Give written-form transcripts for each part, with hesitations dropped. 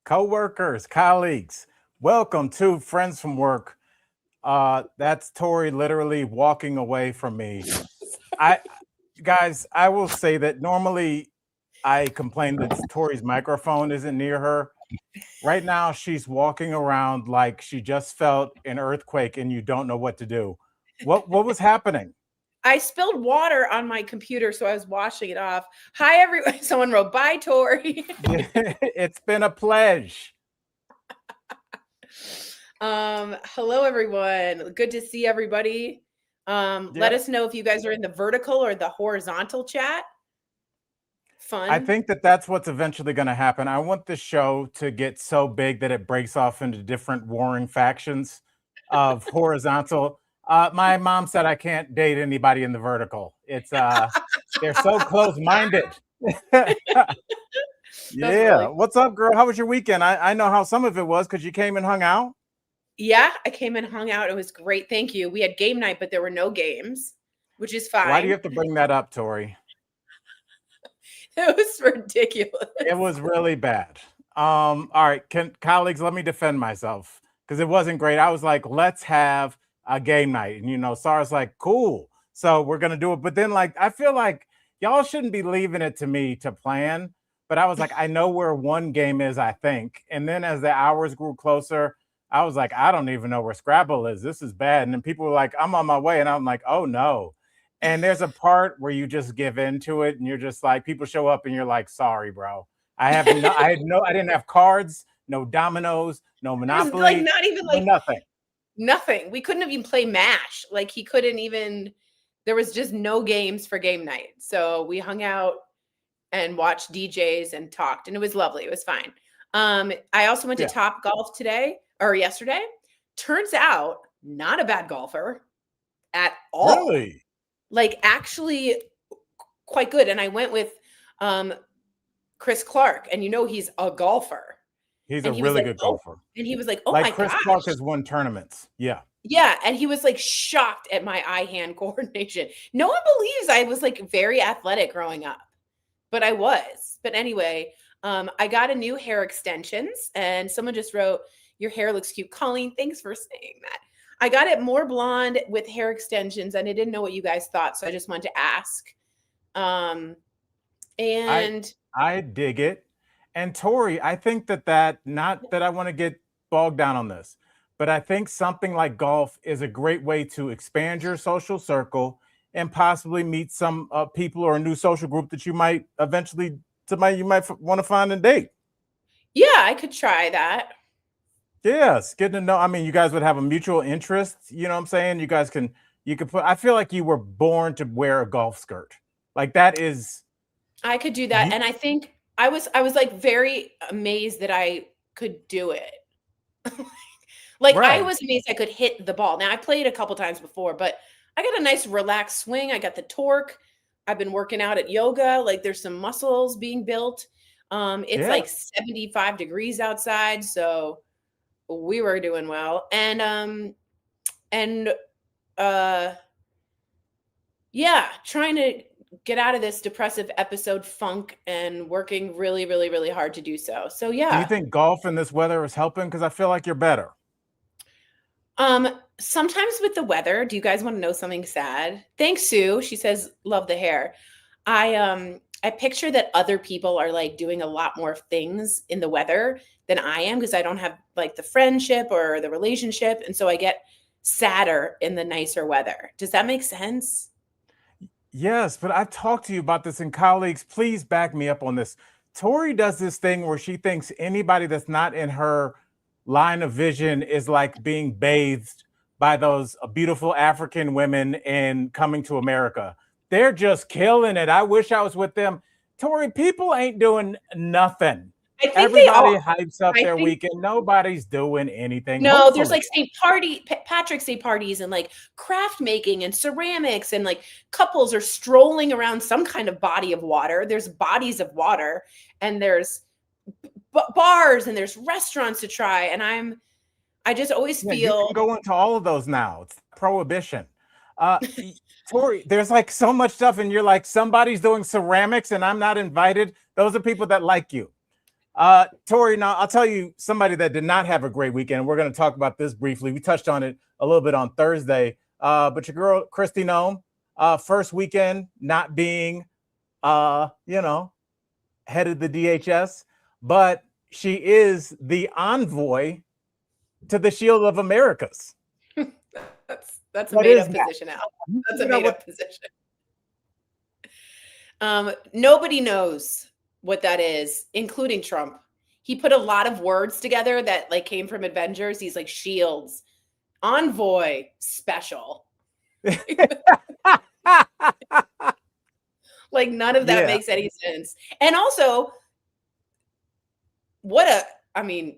co-workers, colleagues, welcome to Friends from Work. That's Tori literally walking away from me. I guys, I will say that normally I complain that Tori's microphone isn't near her. Right now, she's walking around like she just felt an earthquake and you don't know what to do. What was happening? I spilled water on my computer, so I was washing it off. Hi, everyone. Someone wrote, bye, Tori. It's been a pledge. Hello, everyone. Good to see everybody. Let us know if you guys are in the vertical or the horizontal chat. Fun. I think that that's what's eventually going to happen. I want the show to get so big that it breaks off into different warring factions of horizontal. My mom said I can't date anybody in the vertical. It's they're so close-minded. Yeah. Really What's up, girl? How was your weekend? I know how some of it was because you came and hung out. Yeah, I came and hung out. It was great. Thank you. We had game night, but there were no games, which is fine. Why do you have to bring that up, Tori? It was ridiculous. It was really bad. All right, colleagues, let me defend myself because it wasn't great. I was like, let's have a game night. And, Sarah's like, cool. So we're going to do it. But then, I feel like y'all shouldn't be leaving it to me to plan. But I was like, I know where one game is, I think. And then as the hours grew closer, I was like, I don't even know where Scrabble is. This is bad. And then people were like, I'm on my way. And I'm like, oh, no. And there's a part where you just give into it and you're just like, people show up and you're like, sorry, bro. I didn't have cards, no dominoes, no Monopoly. Not even nothing. We couldn't even play MASH. He couldn't even, there was just no games for game night. So we hung out and watched DJs and talked, and it was lovely. It was fine. I also went to Top Golf yesterday. Turns out, not a bad golfer at all. Really? Actually quite good. And I went with Chris Clark, and he's a golfer. He's a really good golfer. And he was like, oh my gosh. Chris Clark has won tournaments. Yeah. Yeah. And he was shocked at my eye-hand coordination. No one believes I was very athletic growing up, but I was. But anyway, I got a new hair extensions, and someone just wrote, your hair looks cute. Colleen, thanks for saying that. I got it more blonde with hair extensions, and I didn't know what you guys thought, so I just wanted to ask. And I dig it. And Tori, I think that not that I want to get bogged down on this, but I think something like golf is a great way to expand your social circle and possibly meet some people or a new social group that you might eventually want to find and date. Yeah, I could try that. Yes, getting to know. I mean, you guys would have a mutual interest. You know what I'm saying? You could put. I feel like you were born to wear a golf skirt. That is. I could do that, and I think I was very amazed that I could do it. Right. I was amazed I could hit the ball. Now I played a couple times before, but I got a nice relaxed swing. I got the torque. I've been working out at yoga. There's some muscles being built. It's 75 degrees outside, so we were doing well. And trying to get out of this depressive episode funk and working really, really, really hard to do so. So yeah. Do you think golf in this weather is helping? Because I feel like you're better. Sometimes with the weather, do you guys want to know something sad? Thanks, Sue. She says, love the hair. I picture that other people are doing a lot more things in the weather than I am, because I don't have the friendship or the relationship. And so I get sadder in the nicer weather. Does that make sense? Yes, but I've talked to you about this, and colleagues, please back me up on this. Tori does this thing where she thinks anybody that's not in her line of vision is being bathed by those beautiful African women in Coming to America. They're just killing it. I wish I was with them. Tori, people ain't doing nothing. Everybody hypes up their weekend. Nobody's doing anything. No, there's Patrick's Day parties and craft making and ceramics, and couples are strolling around some kind of body of water. There's bodies of water, and there's bars, and there's restaurants to try. And I just always feel you can go into all of those now. It's prohibition. Tori, there's so much stuff, and you're somebody's doing ceramics and I'm not invited. Those are people that like you. Tori, now I'll tell you somebody that did not have a great weekend. We're going to talk about this briefly. We touched on it a little bit on Thursday. But your girl, Kristi Noem, first weekend not being, headed the DHS, but she is the envoy to the Shield of Americas. That's a made-up position, Al. That's a made-up position. Nobody knows what that is, including Trump. He put a lot of words together that like came from Avengers. He's like shields, envoy, special. Like none of that makes any sense. And also,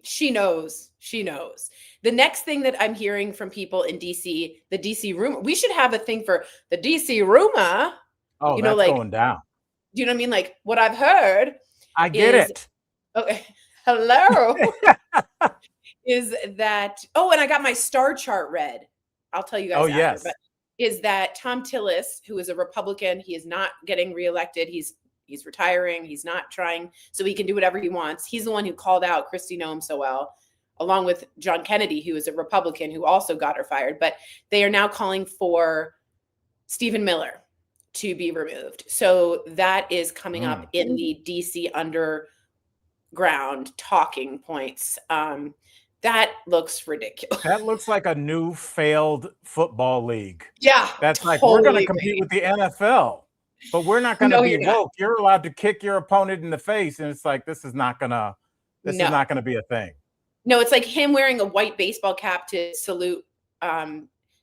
she knows. She knows. The next thing that I'm hearing from people in DC, the DC rumor, we should have a thing for the DC rumor. Oh, that's like going down. Do you know what I mean? Like what I've heard. I get it. Okay. Hello. Is that, and I got my star chart read. I'll tell you guys after. Yes. But is that Tom Tillis, who is a Republican, he is not getting reelected. He's retiring. He's not trying, so he can do whatever he wants. He's the one who called out Kristi Noem so well, along with John Kennedy, who is a Republican who also got her fired. But they are now calling for Stephen Miller to be removed. So that is coming up in the DC underground talking points. That looks ridiculous. That looks like a new failed football league. Yeah. That's totally like, we're going to compete with the NFL, but we're not going to be woke. You're allowed to kick your opponent in the face. And it's like, this is not going to be a thing. No, it's like him wearing a white baseball cap to salute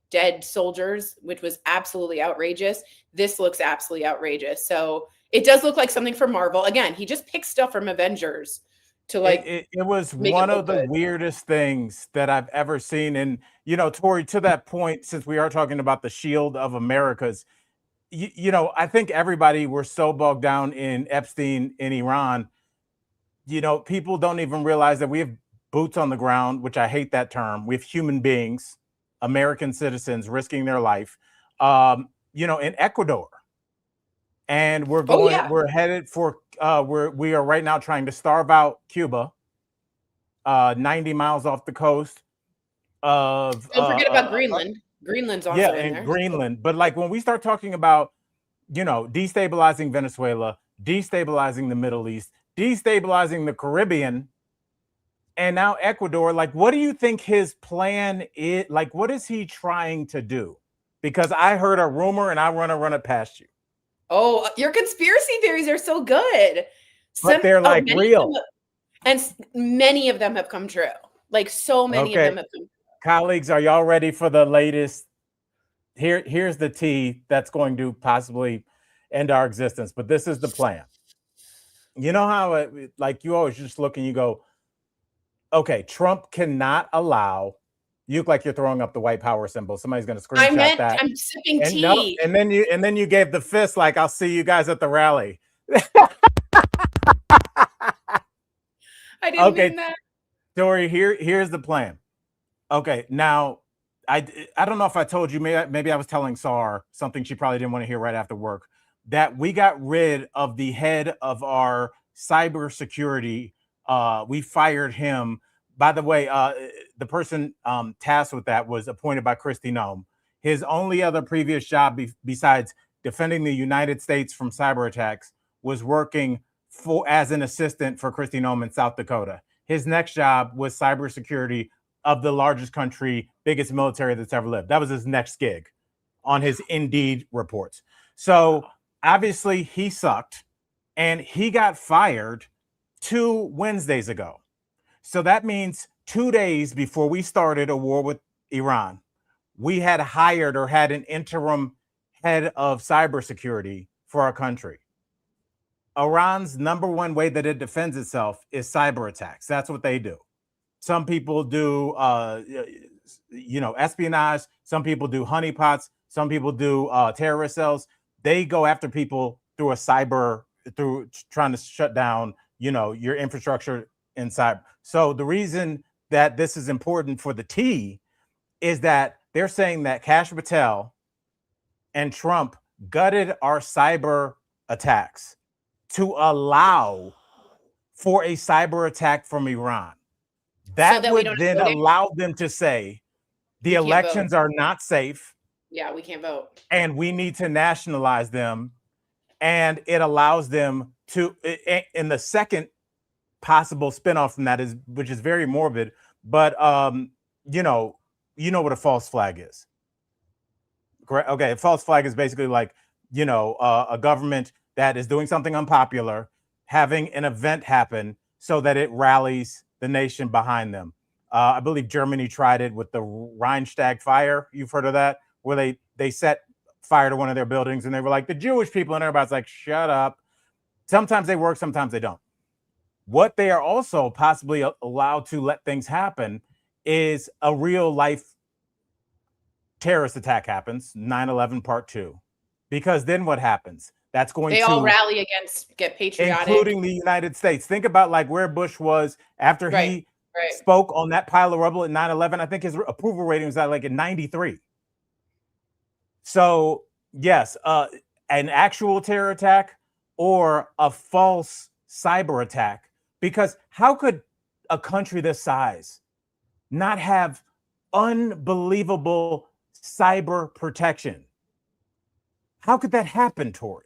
dead soldiers, which was absolutely outrageous. This looks absolutely outrageous. So it does look like something from Marvel. Again, he just picked stuff from Avengers to like. It was one of the weirdest things that I've ever seen. And, Tori, to that point, since we are talking about the Shield of Americas, I think everybody were so bogged down in Epstein in Iran. People don't even realize that we have boots on the ground, which I hate that term. We have human beings, American citizens risking their life, in Ecuador. And we're headed for, we are right now trying to starve out Cuba, 90 miles off the coast of. Don't forget about Greenland. Greenland's also in there. Greenland. But like when we start talking about, destabilizing Venezuela, destabilizing the Middle East, destabilizing the Caribbean, and now Ecuador, like, what do you think his plan is? Like, what is he trying to do? Because I heard a rumor and I want to run it past you. Oh, your conspiracy theories are so good. But they're like real. And many of them have come true. Like so many of them have come true. Colleagues, are y'all ready for the latest? Here's the tea that's going to possibly end our existence. But this is the plan. You know how you always just look and you go, okay, Trump cannot allow. You look like you're throwing up the white power symbol. Somebody's going to screenshot that. I'm sipping tea. No, and then you gave the fist like, I'll see you guys at the rally. I didn't mean that. Tori, here's the plan. Okay, now I don't know if I told you, maybe I was telling Sar something she probably didn't want to hear right after work, that we got rid of the head of our cybersecurity. We fired him. By the way, the person tasked with that was appointed by Kristi Noem. His only other previous job besides defending the United States from cyber attacks was working as an assistant for Kristi Noem in South Dakota. His next job was cybersecurity of the largest country, biggest military that's ever lived. That was his next gig on his Indeed reports. So obviously he sucked and he got fired 2 Wednesdays ago. So that means 2 days before we started a war with Iran, we had hired or had an interim head of cybersecurity for our country. Iran's number one way that it defends itself is cyber attacks. That's what they do. Some people do, espionage. Some people do honeypots. Some people do terrorist cells. They go after people through through trying to shut down, your infrastructure in cyber. So the reason that this is important for the T is that they're saying that Kash Patel and Trump gutted our cyber attacks to allow for a cyber attack from Iran. That so would then allow them to say the elections are not safe. Yeah, we can't vote. And we need to nationalize them. And it allows them to, in the second possible spinoff from that is, which is very morbid, but you know what a false flag is. Correct. Okay, a false flag is basically like, a government that is doing something unpopular, having an event happen so that it rallies the nation behind them. I believe Germany tried it with the Reichstag fire. You've heard of that, where they set fire to one of their buildings and they were like, the Jewish people, and everybody's like, shut up. Sometimes they work, sometimes they don't. What they are also possibly allowed to let things happen is a real life terrorist attack happens, 9/11 part 2. Because then what happens? That's going they all rally against, get patriotic. Including the United States. Think about like where Bush was after he spoke on that pile of rubble at 9/11. I think his approval rating was at like at 93. So yes, an actual terror attack or a false cyber attack, because how could a country this size not have unbelievable cyber protection? How could that happen, Tori?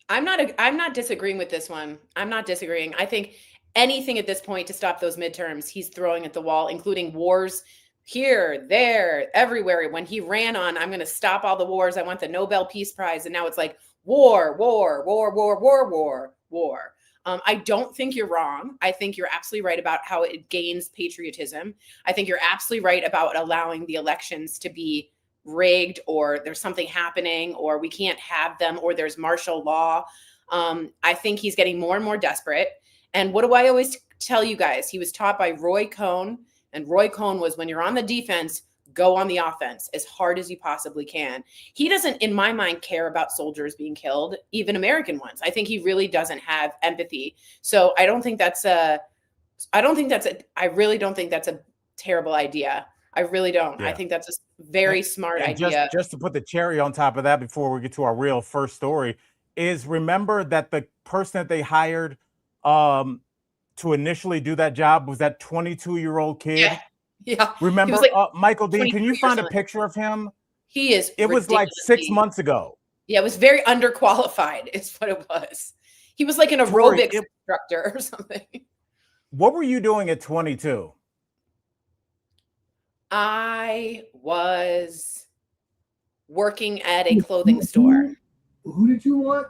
I'm not disagreeing with this one. I'm not disagreeing. I think anything at this point to stop those midterms, he's throwing at the wall, including wars here, there, everywhere. When he ran on, I'm going to stop all the wars. I want the Nobel Peace Prize. And now it's like war. I don't think you're wrong. I think you're absolutely right about how it gains patriotism. I think you're absolutely right about allowing the elections to be rigged, or there's something happening, or we can't have them, or there's martial law. I think he's getting more and more desperate. And what do I always tell you guys? He was taught by Roy Cohn, and Roy Cohn was, when you're on the defense, go on the offense as hard as you possibly can. He doesn't, in my mind, care about soldiers being killed, even American ones. I think he really doesn't have empathy. So I really don't think that's a terrible idea. I really don't. Yeah. I think that's a very smart idea. Just to put the cherry on top of that before we get to our real first story is, remember that the person that they hired to initially do that job was that 22-year-old kid. Yeah. Remember, like, Michael Dean, can you find a picture of him? He is. It was like 6 months ago. Yeah, it was very underqualified is what it was. He was like an aerobics instructor or something. What were you doing at 22? I was working at a clothing store. Who did you want?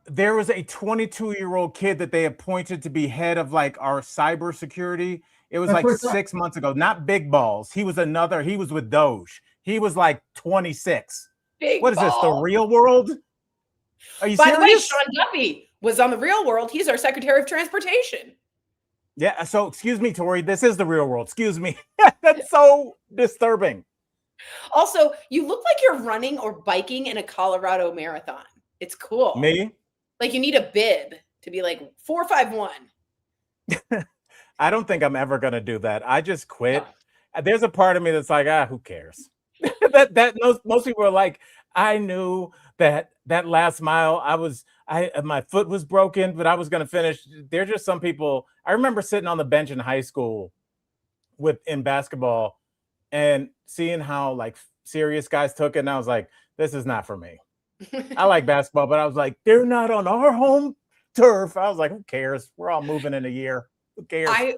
There was a 22-year-old kid that they appointed to be head of like our cybersecurity. It was like 6 months ago. Not Big Balls. He was with Doge. He was like 26. What is this, the real world? Are you serious? By the way, Sean Duffy was on the Real World. He's our Secretary of Transportation. Yeah, so excuse me, Tori, this is the real world. Excuse me. That's so disturbing. Also, you look like you're running or biking in a Colorado marathon. It's cool. Me? Like you need a bib to be like 451. I don't think I'm ever gonna do that. I just quit. No. There's a part of me that's like, who cares? Most people are like, I knew that last mile, my foot was broken, but I was gonna finish. There's just some people. I remember sitting on the bench in high school in basketball and seeing how like serious guys took it, and I was like, this is not for me. I like basketball, but I was like, they're not on our home turf. I was like, who cares? We're all moving in a year. Who cares? I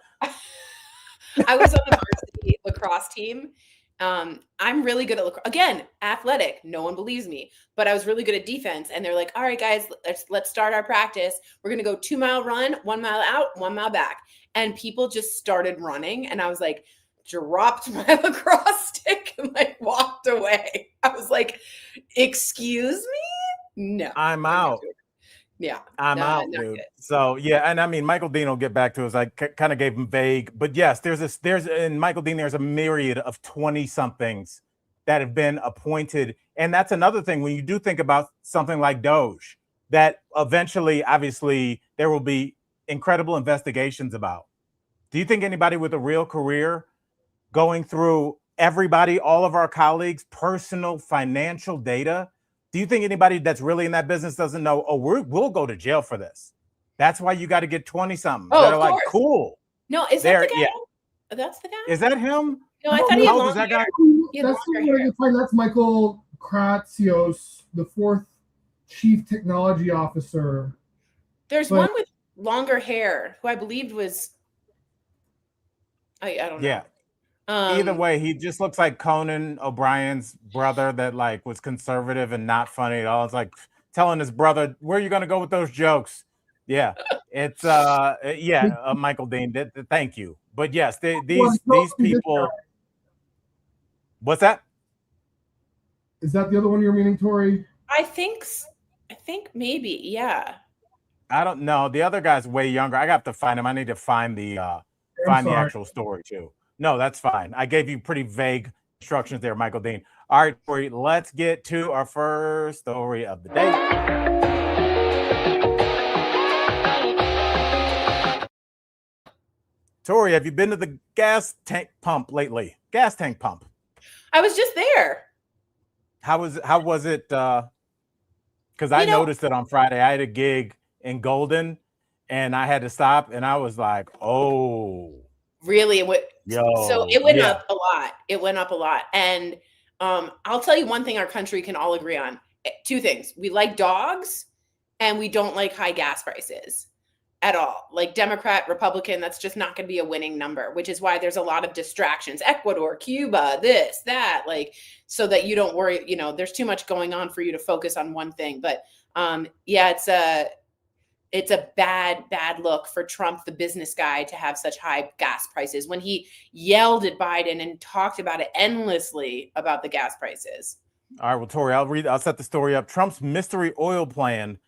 was on the varsity lacrosse team. I'm really good at lacrosse. Again, athletic. No one believes me, but I was really good at defense. And they're like, all right, guys, let's start our practice. We're going to go 2 mile run, 1 mile out, 1 mile back. And people just started running. And I was like, dropped my lacrosse stick and like walked away. I was like, excuse me? No. I'm out. Yeah. I'm out, dude. So yeah, and I mean, Michael Dean will get back to us. I kind of gave him vague, but yes, in Michael Dean, there's a myriad of 20-somethings that have been appointed. And that's another thing when you do think about something like Doge, that eventually, obviously, there will be incredible investigations about. Do you think anybody with a real career going through everybody, all of our colleagues' personal financial data? Do you think anybody that's really in that business doesn't know, we'll go to jail for this? That's why you got to get 20 something. Oh, They're like, cool. No, is that the guy? Yeah. That's the guy? Is that him? No, I thought he had long hair. That's Michael Kratsios, the 4th Chief Technology Officer. There's one with longer hair who I believed was I don't know. Yeah. Either way, he just looks like Conan O'Brien's brother that like was conservative and not funny at all. It's like telling his brother, where are you going to go with those jokes? Yeah, it's Michael Dean. Thank you. But yes, these people. What's that? Is that the other one you're meaning, Tori? I think maybe, yeah. I don't know. The other guy's way younger. I got to find him. I need to find the actual story too. No, that's fine. I gave you pretty vague instructions there, Michael Dean. All right, Tori, let's get to our first story of the day. Tori, have you been to the gas tank pump lately? Gas tank pump. I was just there. How was it? Because I noticed it on Friday. I had a gig in Golden, and I had to stop, and I was like, "Oh, really?" So it went up a lot. It went up a lot, and I'll tell you one thing: our country can all agree on 2 things: we like dogs, and we don't like high gas prices at all. Like Democrat, Republican, that's just not going to be a winning number, which is why there's a lot of distractions. Ecuador, Cuba, this, that, like, so that you don't worry, there's too much going on for you to focus on one thing. But it's a bad look for Trump, the business guy, to have such high gas prices when he yelled at Biden and talked about it endlessly about the gas prices. All right, well, Tori, I'll set the story up. Trump's mystery oil plan.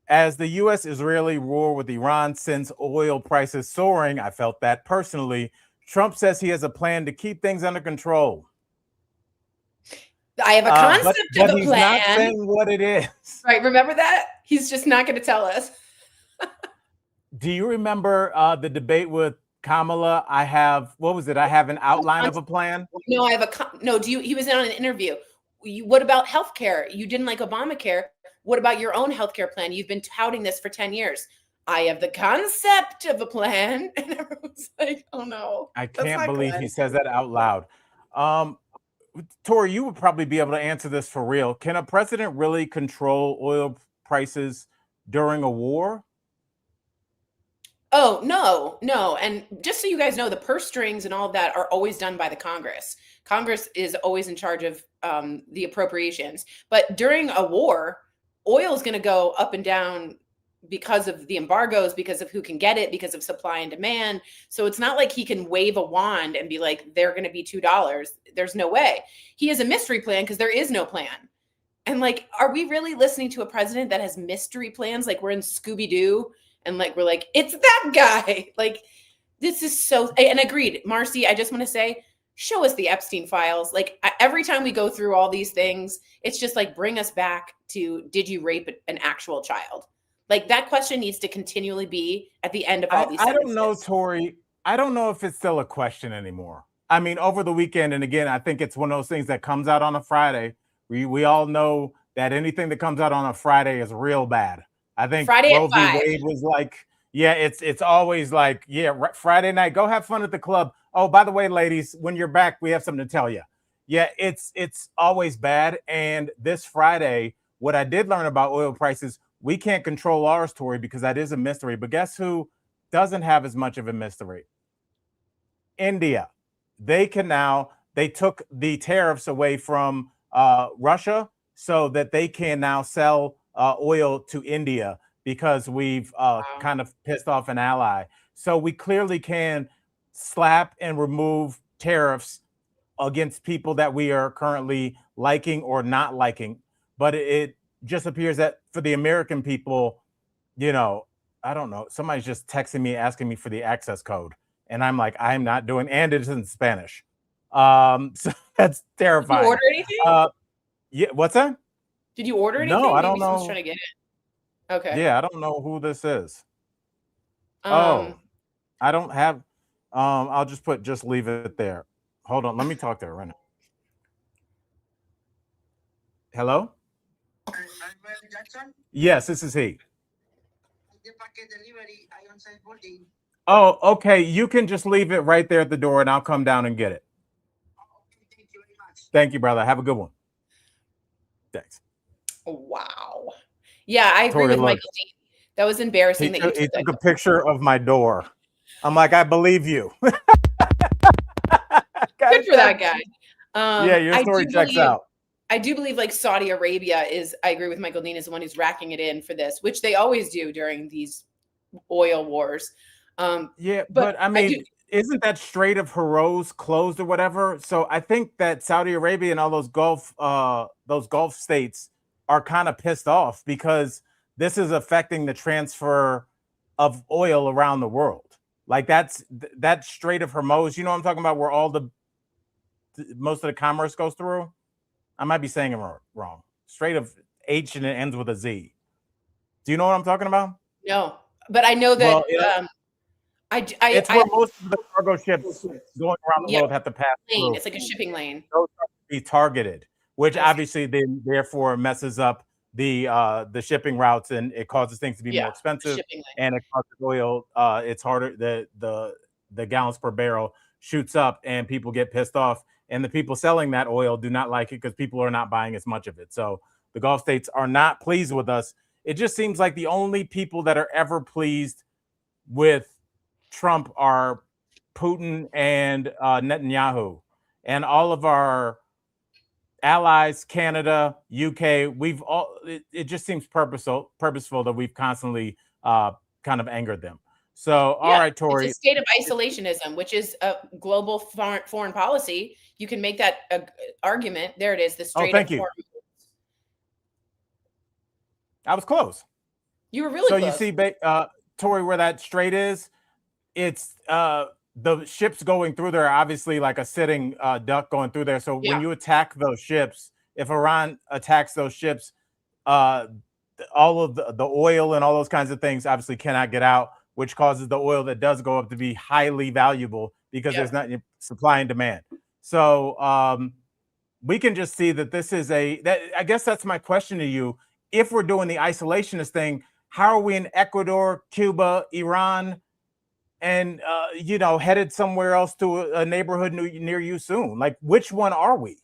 As the U.S.-Israeli war with Iran sends oil prices soaring, I felt that personally. Trump says he has a plan to keep things under control. I have a concept of a plan. He's not saying what it is. Right, remember that? He's just not going to tell us. Do you remember the debate with Kamala? I have an outline of a plan. No, he was on an interview. What about healthcare? You didn't like Obamacare. What about your own healthcare plan? You've been touting this for 10 years. I have the concept of a plan. And everyone's like, oh no. I can't believe he says that out loud. Tori, you would probably be able to answer this for real. Can a president really control oil prices during a war? Oh, no. And just so you guys know, the purse strings and all of that are always done by the Congress. Congress is always in charge of the appropriations. But during a war, oil is going to go up and down because of the embargoes, because of who can get it, because of supply and demand. So it's not like he can wave a wand and be like, they're going to be $2. There's no way. He has a mystery plan because there is no plan. And like, are we really listening to a president that has mystery plans? Like we're in Scooby-Doo and like, we're like, it's that guy. Like, this is so, and agreed. Marcy, I just want to say, show us the Epstein files. Like every time we go through all these things, it's just like, bring us back to, did you rape an actual child? Like that question needs to continually be at the end of all these sentences. I don't know, Tori. I don't know if it's still a question anymore. I mean, over the weekend, and again, I think it's one of those things that comes out on a Friday. We all know that anything that comes out on a Friday is real bad. I think Friday Roe v. Wade was like, yeah, it's always like, yeah, Friday night, go have fun at the club. Oh, by the way, ladies, when you're back, we have something to tell you. Yeah, it's always bad. And this Friday, what I did learn about oil prices, we can't control ours, Tori, because that is a mystery. But guess who doesn't have as much of a mystery? India. They took the tariffs away from Russia so that they can now sell oil to India because we've kind of pissed off an ally. So we clearly can slap and remove tariffs against people that we are currently liking or not liking. But it just appears that for the American people, I don't know. Somebody's just texting me, asking me for the access code. And I'm like, I'm not doing, and it's in Spanish. So that's terrifying. Did you order anything? Yeah, what's that? Did you order anything? No, I don't Maybe know. someone's trying to get it. Okay. Yeah, I don't know who this is. I don't have, I'll just leave it there. Hold on, let me talk to her right now. Hello? Jackson? Yes, this is he. Oh, okay. You can just leave it right there at the door and I'll come down and get it. Thank you very much. Thank you, brother. Have a good one. Thanks. Wow. Yeah, I agree with Michael Dean. That was embarrassing that you took a picture of my door. I'm like, I believe you. Good for that guy. Yeah, your story checks out. I do believe like Saudi Arabia is, I agree with Michael Dean, is the one who's racking it in for this, which they always do during these oil wars. Yeah, but I mean, isn't that Strait of Hormuz closed or whatever? So I think that Saudi Arabia and all those Gulf states are kind of pissed off because this is affecting the transfer of oil around the world. Like that Strait of Hormuz, you know what I'm talking about, where all most of the commerce goes through. I might be saying it wrong. Strait of H and it ends with a Z. Do you know what I'm talking about? No, but I know that. Well, it's where most of the cargo ships going around the world have to pass through. It's like a shipping lane. Those have to be targeted, which obviously then therefore messes up the shipping routes and it causes things to be more expensive and it causes oil. It's harder. The gallons per barrel shoots up and people get pissed off. And the people selling that oil do not like it because people are not buying as much of it. So the Gulf states are not pleased with us. It just seems like the only people that are ever pleased with Trump are Putin and Netanyahu. And all of our allies, Canada, UK, it just seems purposeful that we've constantly kind of angered them. So, all right, Tori. It's a state of isolationism, which is a global foreign policy. You can make that argument. There it is. The Strait of Hormuz. I was close. You were really close. So you see, Tori, where that strait is, it's the ships going through there, obviously like a sitting duck going through there. So when you attack those ships, if Iran attacks those ships, all of the oil and all those kinds of things obviously cannot get out, which causes the oil that does go up to be highly valuable because there's not supply and demand. So we can just see that this is I guess that's my question to you. If we're doing the isolationist thing, how are we in Ecuador, Cuba, Iran, and headed somewhere else to a neighborhood near you soon? Like, which one are we?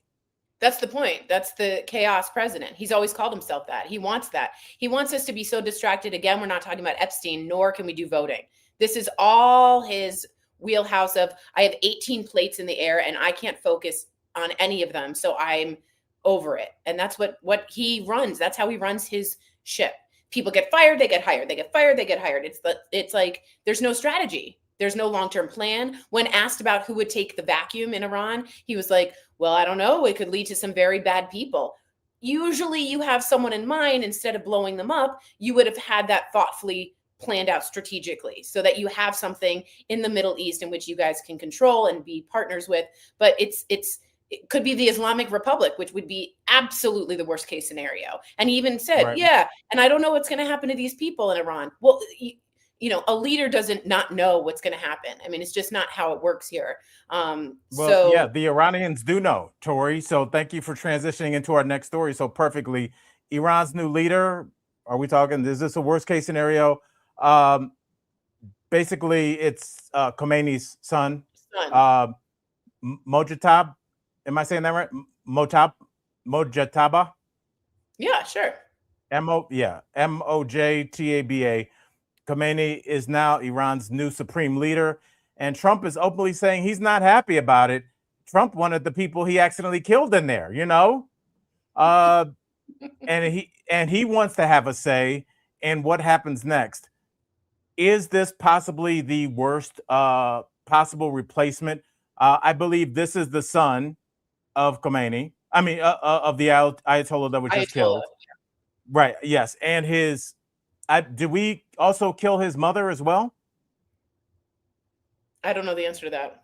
That's the point. That's the chaos president. He's always called himself that. He wants that. He wants us to be so distracted. Again, we're not talking about Epstein, nor can we do voting. This is all his wheelhouse of, I have 18 plates in the air and I can't focus on any of them. So I'm over it. And that's what he runs. That's how he runs his ship. People get fired, they get hired. They get fired, they get hired. It's like there's no strategy. There's no long-term plan. When asked about who would take the vacuum in Iran, he was like, well, I don't know. It could lead to some very bad people. Usually you have someone in mind. Instead of blowing them up, you would have had that thoughtfully planned out strategically so that you have something in the Middle East in which you guys can control and be partners with. But it could be the Islamic Republic, which would be absolutely the worst case scenario. And he even said, and I don't know what's going to happen to these people in Iran. Well, a leader doesn't not know what's going to happen. I mean, it's just not how it works here. The Iranians do know, Tori. So thank you for transitioning into our next story so perfectly. Iran's new leader, are we talking, is this a worst case scenario? Basically, it's Khomeini's son. Mojtaba. Am I saying that right? Mojtaba? Yeah, sure. Mojtaba. Khomeini is now Iran's new supreme leader, and Trump is openly saying he's not happy about it. Trump wanted the people he accidentally killed in there, and he wants to have a say in what happens next. Is this possibly the worst possible replacement? I believe this is the son of Khomeini. I mean, of the Ayatollah that was just killed. Right. Yes, and his. Did we also kill his mother as well? I don't know the answer to that.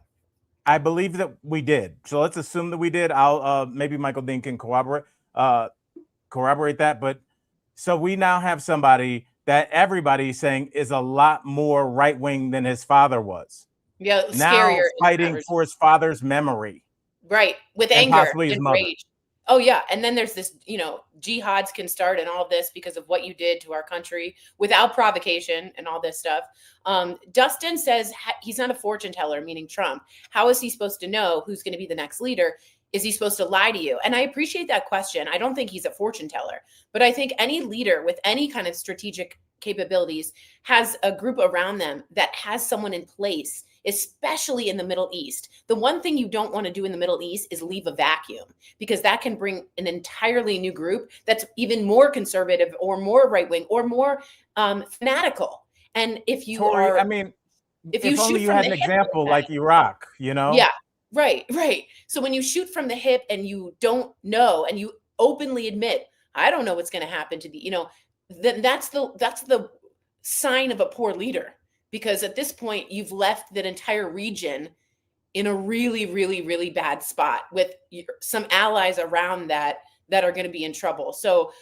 I believe that we did. So let's assume that we did. I'll maybe Michael Dean can corroborate that. But so we now have somebody that everybody's saying is a lot more right wing than his father was. Yeah, now fighting for his father's memory. Right, with anger and rage. Oh yeah, and then there's this, jihads can start and all of this because of what you did to our country without provocation and all this stuff. Dustin says he's not a fortune teller, meaning Trump. How is he supposed to know who's going to be the next leader? Is he supposed to lie to you? And I appreciate that question. I don't think he's a fortune teller, but I think any leader with any kind of strategic capabilities has a group around them that has someone in place, especially in the Middle East. The one thing you don't want to do in the Middle East is leave a vacuum, because that can bring an entirely new group that's even more conservative or more right-wing or more fanatical. And if you Tori, are, I mean, if you shoot you from had the an hip example that, like Iraq, yeah, right. So when you shoot from the hip and you don't know, and you openly admit, I don't know what's going to happen to the, then that's the sign of a poor leader, because at this point you've left that entire region in a really, really, really bad spot with some allies around that are going to be in trouble. So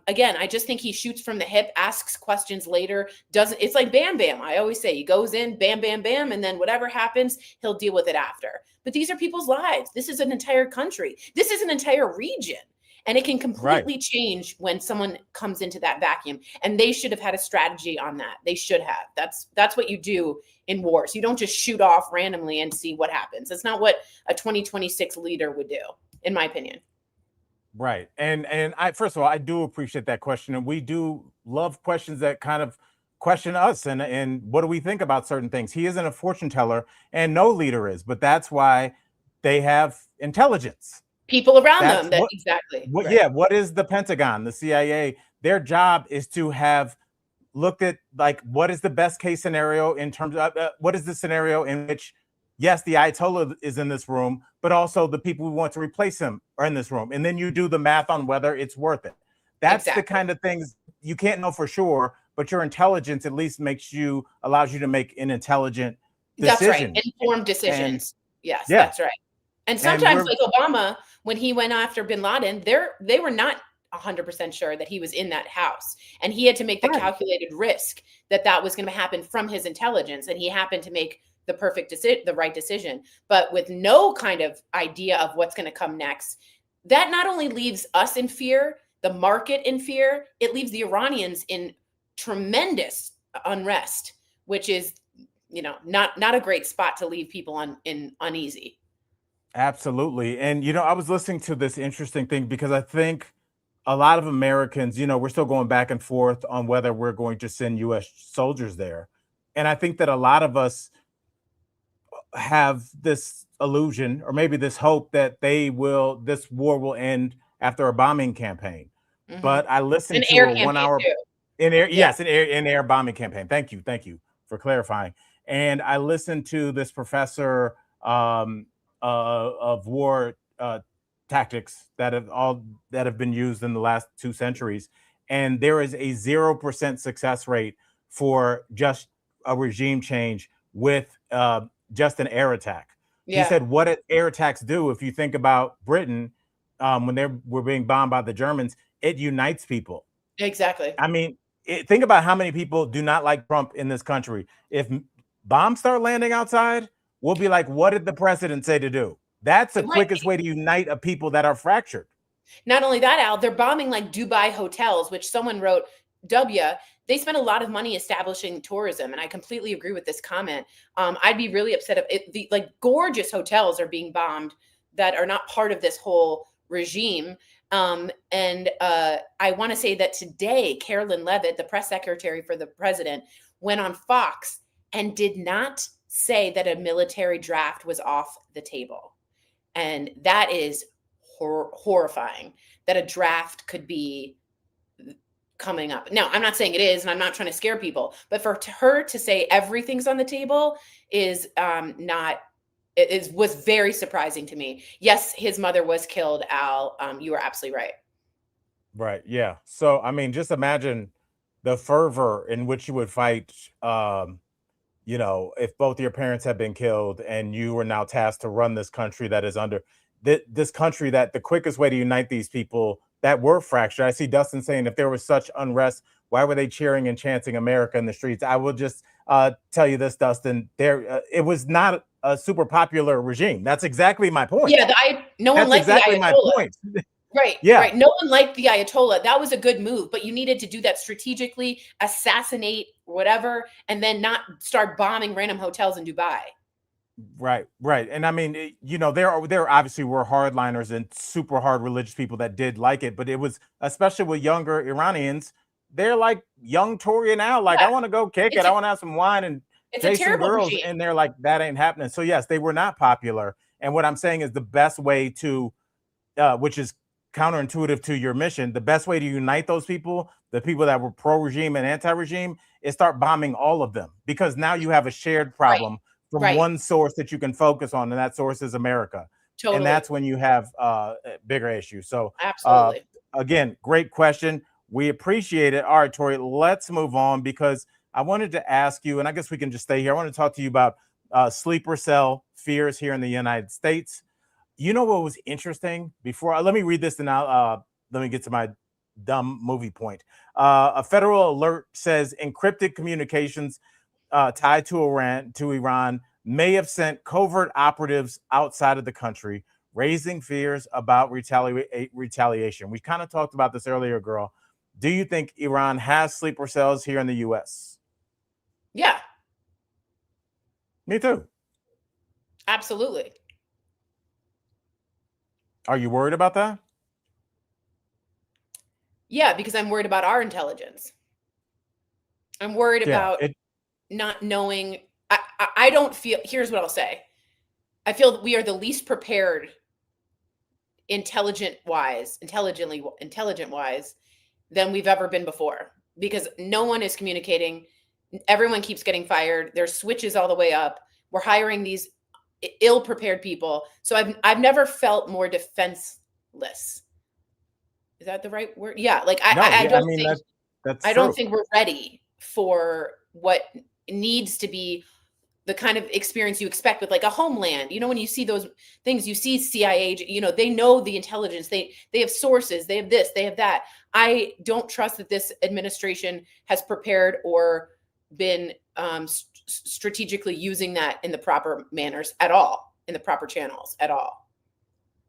again, I just think he shoots from the hip, asks questions later, it's like Bam Bam. I always say he goes in, bam, bam, bam, and then whatever happens, he'll deal with it after. But these are people's lives. This is an entire country. This is an entire region. And it can completely change when someone comes into that vacuum. And they should have had a strategy on that. They should have. That's what you do in wars. You don't just shoot off randomly and see what happens. That's not what a 2026 leader would do, in my opinion. Right. And I, first of all, I do appreciate that question. And we do love questions that kind of question us and what do we think about certain things. He isn't a fortune teller, and no leader is, but that's why they have intelligence. People around them. Exactly. Right. Yeah. What is the Pentagon, the CIA? Their job is to have looked at, like, what is the best case scenario in terms of what is the scenario in which, yes, the Ayatollah is in this room, but also the people who want to replace him are in this room. And then you do the math on whether it's worth it. That's the kind of things you can't know for sure, but your intelligence at least allows you to make an intelligent decision. That's right. Informed decisions. Yes, that's right. And sometimes, like Obama, when he went after bin Laden, they were not 100% sure that he was in that house. And he had to make the calculated risk that was going to happen from his intelligence. And he happened to make the right decision, but with no kind of idea of what's going to come next. That not only leaves us in fear, the market in fear, it leaves the Iranians in tremendous unrest, which is, not a great spot to leave people uneasy. Absolutely. And, I was listening to this interesting thing because I think a lot of Americans, we're still going back and forth on whether we're going to send U.S. soldiers there. And I think that a lot of us have this illusion or maybe this hope that this war will end after a bombing campaign. Mm-hmm. But I listened to a 1 hour an air bombing campaign. Thank you for clarifying. And I listened to this professor of war tactics that have been used in the last 2 centuries, and there is a 0% success rate for just a regime change with just an air attack. Yeah. He said what air attacks do, if you think about Britain, when they were being bombed by the Germans, it unites people. Exactly. I mean, think about how many people do not like Trump in this country. If bombs start landing outside, we'll be like, what did the president say to do? That's the quickest way to unite a people that are fractured. Not only that, Al, they're bombing like Dubai hotels, which someone wrote, they spend a lot of money establishing tourism. And I completely agree with this comment. I'd be really upset if like gorgeous hotels are being bombed that are not part of this whole regime. And I want to say that today, Carolyn Leavitt, the press secretary for the president, went on Fox and did not say that a military draft was off the table. And that is horrifying, that a draft could be coming up. Now, I'm not saying it is, and I'm not trying to scare people, but for her to say everything's on the table was very surprising to me. Yes, his mother was killed, Al. You are absolutely right. Right. Yeah. So, I mean, just imagine the fervor in which you would fight, if both your parents had been killed and you were now tasked to run this country that is under this country, that the quickest way to unite these people that were fractured. I see Dustin saying, if there was such unrest, why were they cheering and chanting America in the streets? I will just tell you this, Dustin, it was not a super popular regime. That's exactly my point. Yeah, no one liked exactly my point. Right. Yeah. Right. No one liked the Ayatollah. That was a good move, but you needed to do that strategically, assassinate whatever, and then not start bombing random hotels in Dubai. Right, right. And I mean, there obviously were hardliners and super hard religious people that did like it, but it was especially with younger Iranians, they're like young Tory now, like I want to go kick it, I want to have some wine and it's chase a some terrible girls, regime. and they're like, that ain't happening. So yes, they were not popular. And what I'm saying is the best way to, which is counterintuitive to your mission, the best way to unite those people, the people that were pro-regime and anti-regime, is start bombing all of them, because now you have a shared problem from one source that you can focus on, and that source is America. Totally. And that's when you have bigger issues. So absolutely. Again, great question. We appreciate it. All right, Tori, let's move on, because I wanted to ask you, and I guess we can just stay here. I want to talk to you about sleeper cell fears here in the United States. You know what was interesting? Before let me read this, and I'll let me get to my dumb movie point. A federal alert says encrypted communications tied to Iran may have sent covert operatives outside of the country, raising fears about retaliation. We kind of talked about this earlier, girl. Do you think Iran has sleeper cells here in the U.S.? Yeah. Me too. Absolutely. Are you worried about that? Yeah, because I'm worried about our intelligence. I'm worried about not knowing. I don't feel, here's what I'll say. I feel that we are the least prepared intelligent wise than we've ever been before, because no one is communicating. Everyone keeps getting fired. There's switches all the way up. We're hiring these ill-prepared people. So I've never felt more defenseless. Is that the right word? Yeah. Like I don't think we're ready for what needs to be the kind of experience you expect with like a Homeland. When you see those things, you see CIA, they know the intelligence, they have sources, they have this, they have that. I don't trust that this administration has prepared or been strategically using that in the proper manners at all, in the proper channels at all.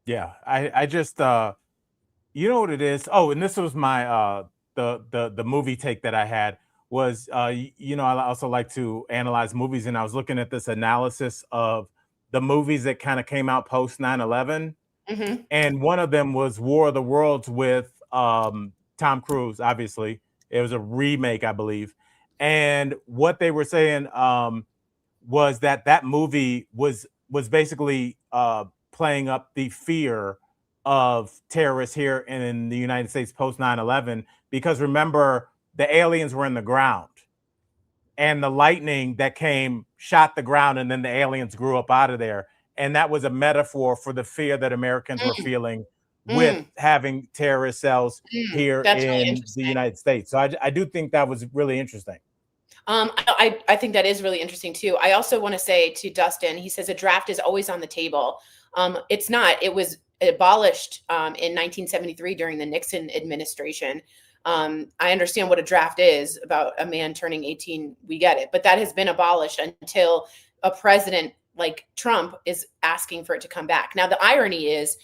Yeah. I just, you know what it is? Oh, and this was my, the movie take that I had was, I also like to analyze movies, and I was looking at this analysis of the movies that kind of came out post 9/11. Mm-hmm. And one of them was War of the Worlds with Tom Cruise. Obviously, it was a remake, I believe. And what they were saying was that movie was basically playing up the fear of terrorists here in the United States post 9/11, because remember, the aliens were in the ground, and the lightning that came shot the ground, and then the aliens grew up out of there. And that was a metaphor for the fear that Americans were feeling with having terrorist cells here in the United States. So I do think that was really interesting. I think that is really interesting too. I also want to say to Dustin, he says a draft is always on the table. It's not. It was abolished in 1973 during the Nixon administration. I understand what a draft is, about a man turning 18. We get it. But that has been abolished until a president like Trump is asking for it to come back. Now, the irony is,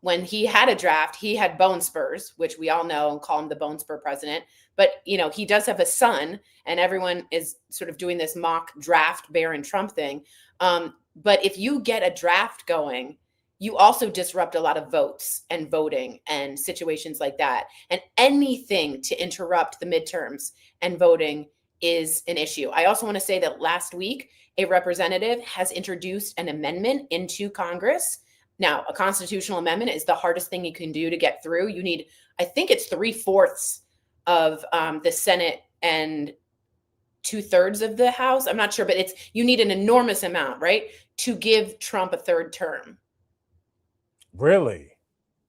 when he had a draft, he had bone spurs, which we all know and call him the bone spur president. But, he does have a son, and everyone is sort of doing this mock draft Barron Trump thing. But if you get a draft going, you also disrupt a lot of votes and voting and situations like that. And anything to interrupt the midterms and voting is an issue. I also want to say that last week, a representative has introduced an amendment into Congress. Now, a constitutional amendment is the hardest thing you can do to get through. You need, I think it's 3/4 of the Senate and 2/3 of the House. I'm not sure, but you need an enormous amount, right, to give Trump a third term. Really?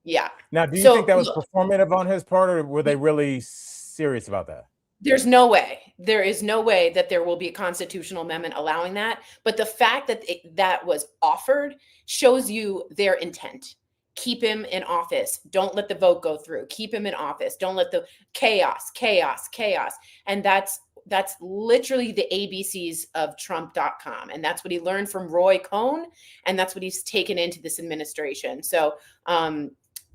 Yeah. Now, do you think that was performative on his part, or were they really serious about that? There's no way. There is no way that there will be a constitutional amendment allowing that. But the fact that that was offered shows you their intent. Keep him in office. Don't let the vote go through. Keep him in office. Don't let the chaos. And that's literally the ABCs of Trump.com. And that's what he learned from Roy Cohn. And that's what he's taken into this administration. So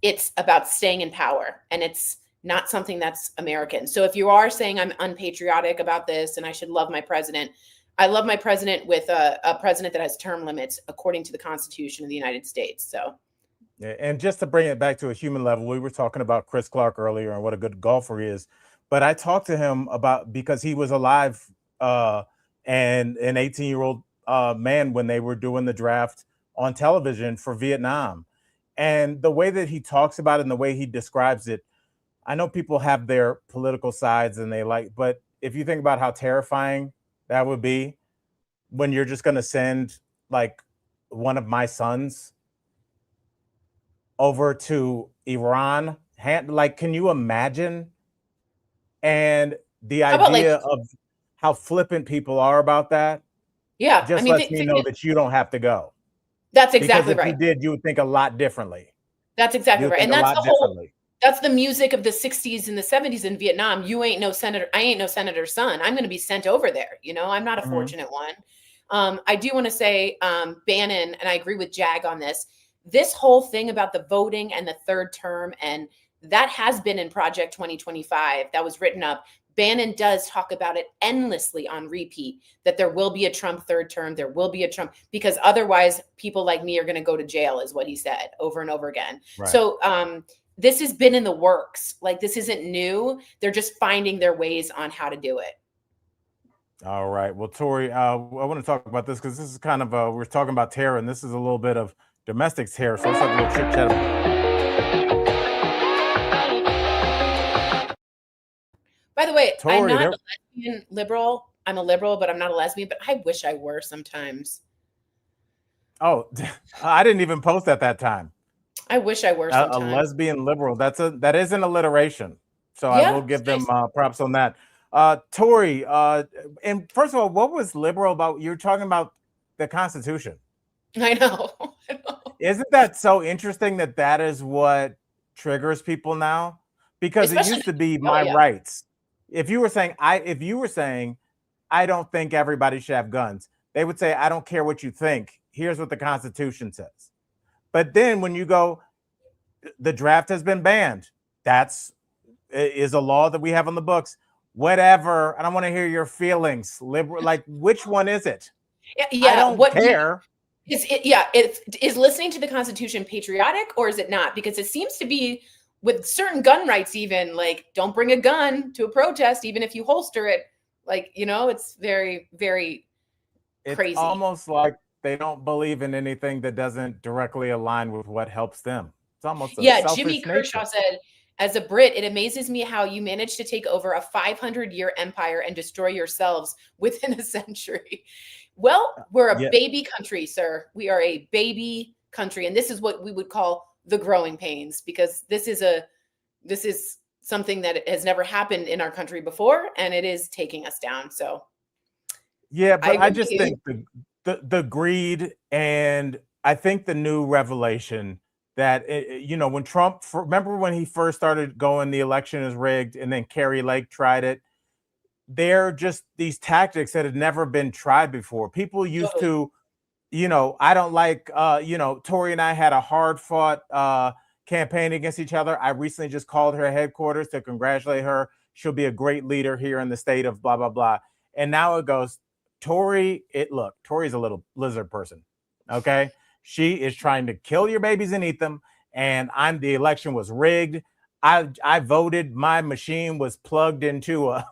it's about staying in power, and it's not something that's American. So if you are saying I'm unpatriotic about this and I should love my president, I love my president with a president that has term limits according to the Constitution of the United States. So, yeah, and just to bring it back to a human level, we were talking about Chris Clark earlier and what a good golfer he is. But I talked to him about, because he was alive and an 18-year-old man when they were doing the draft on television for Vietnam. And the way that he talks about it and the way he describes it, I know people have their political sides and they like, but if you think about how terrifying that would be when you're just going to send like one of my sons over to Iran, like, can you imagine? And the how about idea of how flippant people are about that, yeah, just lets me know that you don't have to go. That's exactly because if right. you did, you would think a lot differently. That's exactly right. And that's the whole, that's the music of the 60s and the 70s in Vietnam. You ain't no senator. I ain't no senator's son. I'm going to be sent over there. You know, I'm not a fortunate one. I do want to say, Bannon, and I agree with Jag on this whole thing about the voting and the third term, and that has been in Project 2025 that was written up. Bannon does talk about it endlessly on repeat, that there will be a Trump third term. There will be a Trump, because otherwise people like me are going to go to jail, is what he said over and over again. Right. So this has been in the works. Like, this isn't new. They're just finding their ways on how to do it. All right. Well, Tori, I want to talk about this because this is kind of, we're talking about terror, and this is a little bit of domestic terror. So let's have a little chit chat. By the way, Tori, I'm not a lesbian liberal. I'm a liberal, but I'm not a lesbian, but I wish I were sometimes. Oh, I didn't even post at that time. I wish I were sometimes. A lesbian liberal. That is an alliteration. So yeah, I will give them props on that. Tori, and first of all, what was liberal about? You're talking about the Constitution. I know. Isn't that so interesting that is what triggers people now? Because it used to be my rights. If you were saying I don't think everybody should have guns, they would say, I don't care what you think. Here's what the Constitution says. But then when you go, the draft has been banned. That's is a law that we have on the books. Whatever. I don't want to hear your feelings. Liberal, like, which one is it? Yeah, I don't care. Is listening to the Constitution patriotic, or is it not? Because it seems to be with certain gun rights, even like, don't bring a gun to a protest, even if you holster it. Like, you know, it's very, very crazy. It's almost like they don't believe in anything that doesn't directly align with what helps them. It's almost Jimmy Kershaw said, as a Brit, it amazes me how you managed to take over a 500-year empire and destroy yourselves within a century. Well, we're a baby country, sir. We are a baby country. And this is what we would call the growing pains, because this is something that has never happened in our country before, and it is taking us down. So yeah, but I just think the greed, and I think the new revelation that, you know, when Trump, remember when he first started going, the election is rigged, and then Kerry Lake tried it. They're just these tactics that had never been tried before. People used to, you know, I don't like, you know, Tori and I had a hard fought campaign against each other. I recently just called her headquarters to congratulate her. She'll be a great leader here in the state of blah, blah, blah. And now it goes, Tori, look, Tori's a little lizard person. Okay. She is trying to kill your babies and eat them. And the election was rigged. I voted. My machine was plugged into a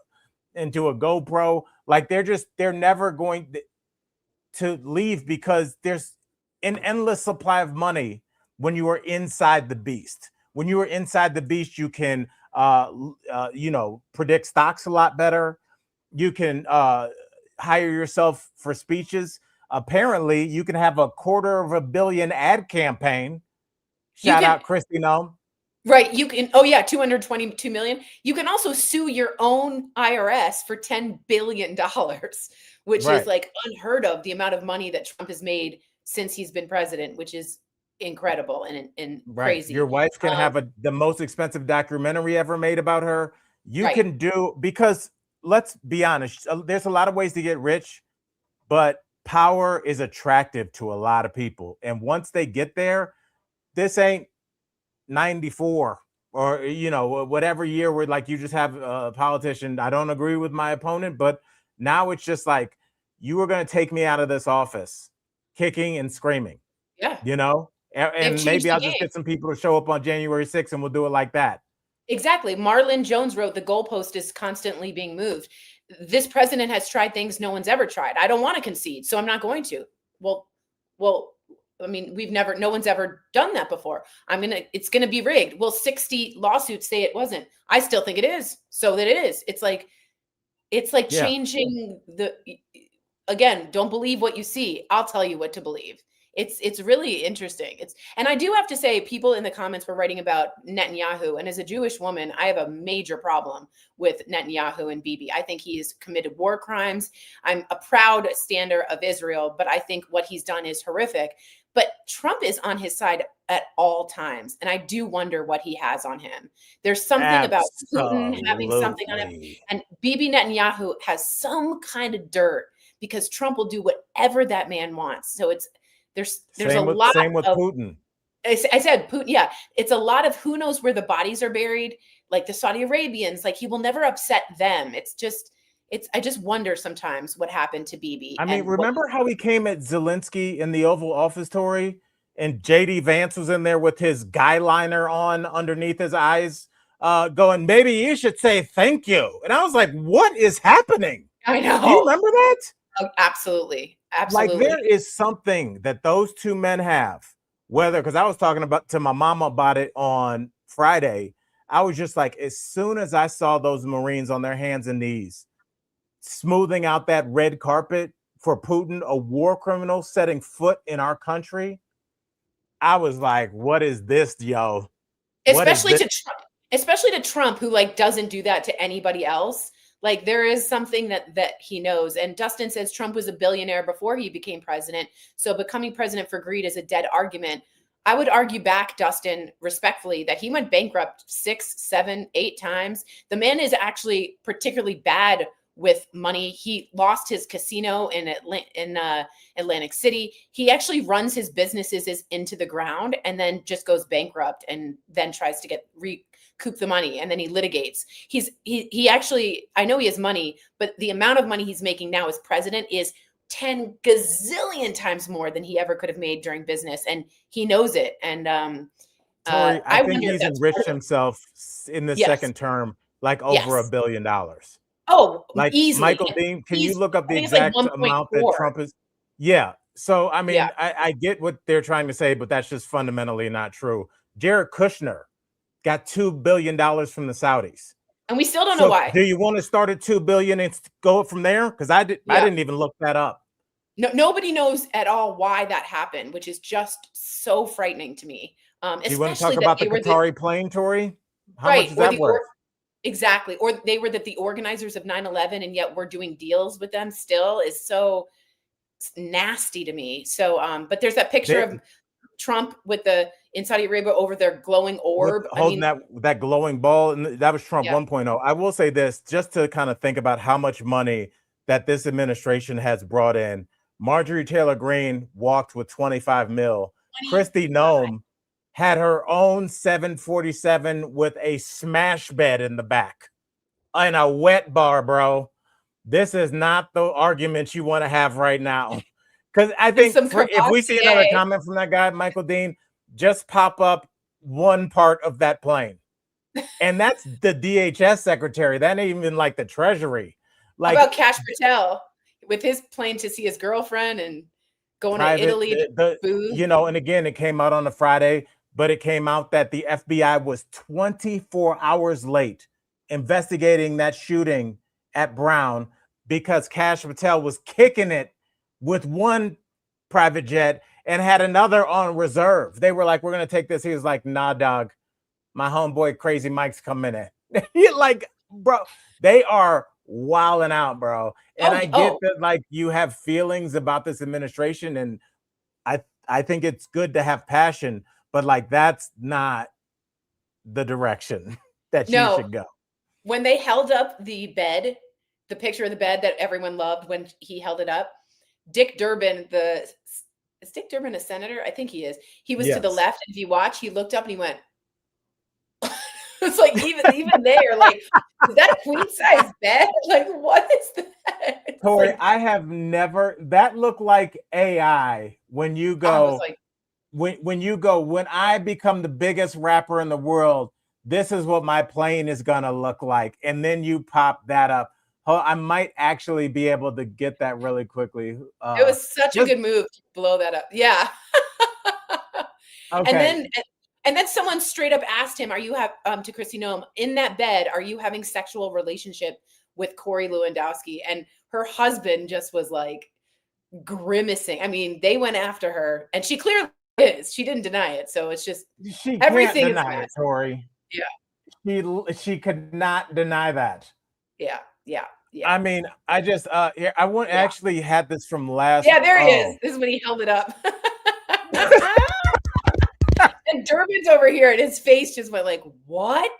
GoPro. Like, they're never going to leave, because there's an endless supply of money when you are inside the beast. When you are inside the beast, you can, you know, predict stocks a lot better. You can hire yourself for speeches. Apparently, you can have a $250 million ad campaign. Shout out Kristi Noem. Right. You can, $222 million. You can also sue your own IRS for $10 billion, which is like unheard of, the amount of money that Trump has made since he's been president, which is incredible and crazy. Your wife can have the most expensive documentary ever made about her. You can do, because let's be honest, there's a lot of ways to get rich, but power is attractive to a lot of people. And once they get there, this ain't 94 or, you know, whatever year where like you just have a politician. I don't agree with my opponent, but now it's just like, you were going to take me out of this office kicking and screaming, Yeah. you know, and maybe I'll just get some people to show up on January 6th and we'll do it like that. Exactly. Marlon Jones wrote the goalpost is constantly being moved. This president has tried things no one's ever tried. I don't want to concede, so I'm not going to. Well, I mean, no one's ever done that before. It's gonna be rigged. Well, 60 lawsuits say it wasn't. I still think it is. So that it is. It's like changing again, don't believe what you see. I'll tell you what to believe. It's really interesting. And I do have to say, people in the comments were writing about Netanyahu, and as a Jewish woman, I have a major problem with Netanyahu and Bibi. I think he's committed war crimes. I'm a proud stander of Israel, but I think what he's done is horrific. But Trump is on his side at all times, and I do wonder what he has on him. There's something about Putin having something on him, and Bibi Netanyahu has some kind of dirt because Trump will do whatever that man wants. So there's a lot. Same with Putin. I said Putin. Yeah, it's a lot of who knows where the bodies are buried. Like the Saudi Arabians, like he will never upset them. I just wonder sometimes what happened to Bibi. I mean, remember how he came at Zelensky in the Oval Office, Tori, and JD Vance was in there with his guy liner on underneath his eyes, going, maybe you should say thank you. And I was like, what is happening? I know. Do you remember that? Oh, absolutely. Like there is something that those two men have, because I was talking to my mama about it on Friday. I was just like, as soon as I saw those Marines on their hands and knees, smoothing out that red carpet for Putin, a war criminal setting foot in our country, I was like, what is this, yo? Especially to Trump, who like doesn't do that to anybody else. Like there is something that he knows. And Dustin says Trump was a billionaire before he became president. So becoming president for greed is a dead argument. I would argue back, Dustin, respectfully, that he went bankrupt 6, 7, 8 times. The man is actually particularly bad with money. He lost his casino in Atlantic City. He actually runs his businesses into the ground and then just goes bankrupt and then tries to recoup the money, and then he litigates. He actually, I know he has money, but the amount of money he's making now as president is 10 gazillion times more than he ever could have made during business, and he knows it. And Tori, I think he's enriched himself in the second term like over $1 billion. Oh, like easily. Michael Dean, can you look up the exact amount that Trump is? Yeah. So, I mean, I get what they're trying to say, but that's just fundamentally not true. Jared Kushner got $2 billion from the Saudis. And we still don't know why. Do you want to start at $2 billion and go from there? Because I didn't even look that up. No, nobody knows at all why that happened, which is just so frightening to me. You want to talk about the Qatari plane, Tori? How much is that worth? Exactly. Or they were the organizers of 9/11, and yet we're doing deals with them still is so nasty to me. So, but there's that picture of Trump in Saudi Arabia over their glowing orb. Holding that glowing ball. And that was Trump 1.0. I will say this, just to kind of think about how much money that this administration has brought in. Marjorie Taylor Greene walked with 25 mil. Kristi Noem had her own 747 with a smash bed in the back and a wet bar, bro. This is not the argument you want to have right now. Because I think if we see another comment from that guy, Michael Dean, just pop up one part of that plane. And that's the DHS secretary. That ain't even like the Treasury. Like, how about Kash Patel with his plane to see his girlfriend and going to Italy to food? You know, and again, it came out on a Friday, but it came out that the FBI was 24 hours late investigating that shooting at Brown because Kash Patel was kicking it with one private jet and had another on reserve. They were like, we're going to take this. He was like, nah, dog, my homeboy Crazy Mike's coming in. Like, bro, they are wilding out, bro. And I get that, like, you have feelings about this administration, and I think it's good to have passion, but like, that's not the direction that you should go. When they held up the bed, the picture of the bed that everyone loved when he held it up, Dick Durbin, is Dick Durbin a senator? I think he is. He was to the left. And if you watch, he looked up and he went, It's like even there, like, is that a queen size bed? Like, what is that? It's Tori, like, I have never, that looked like AI when you I was go, like, when I become the biggest rapper in the world, this is what my plane is gonna look like. And then you pop that up. Oh, I might actually be able to get that really quickly. it was such a Just good move to blow that up. Yeah. And okay. then someone straight up asked him, "Are you to Chrissy Noem, in that bed, are you having sexual relationship with Corey Lewandowski?" And her husband just was like grimacing. I mean, they went after her, and she clearly is. She didn't deny it, so it's just She can't everything is deny it, massive. Tori. Yeah, She could not deny that. yeah, yeah, I yeah, mean, I just here I want yeah. actually had this from last. Yeah, there he is. Oh, This is when he held it up. And Durbin's over here, and his face just went like, "What?"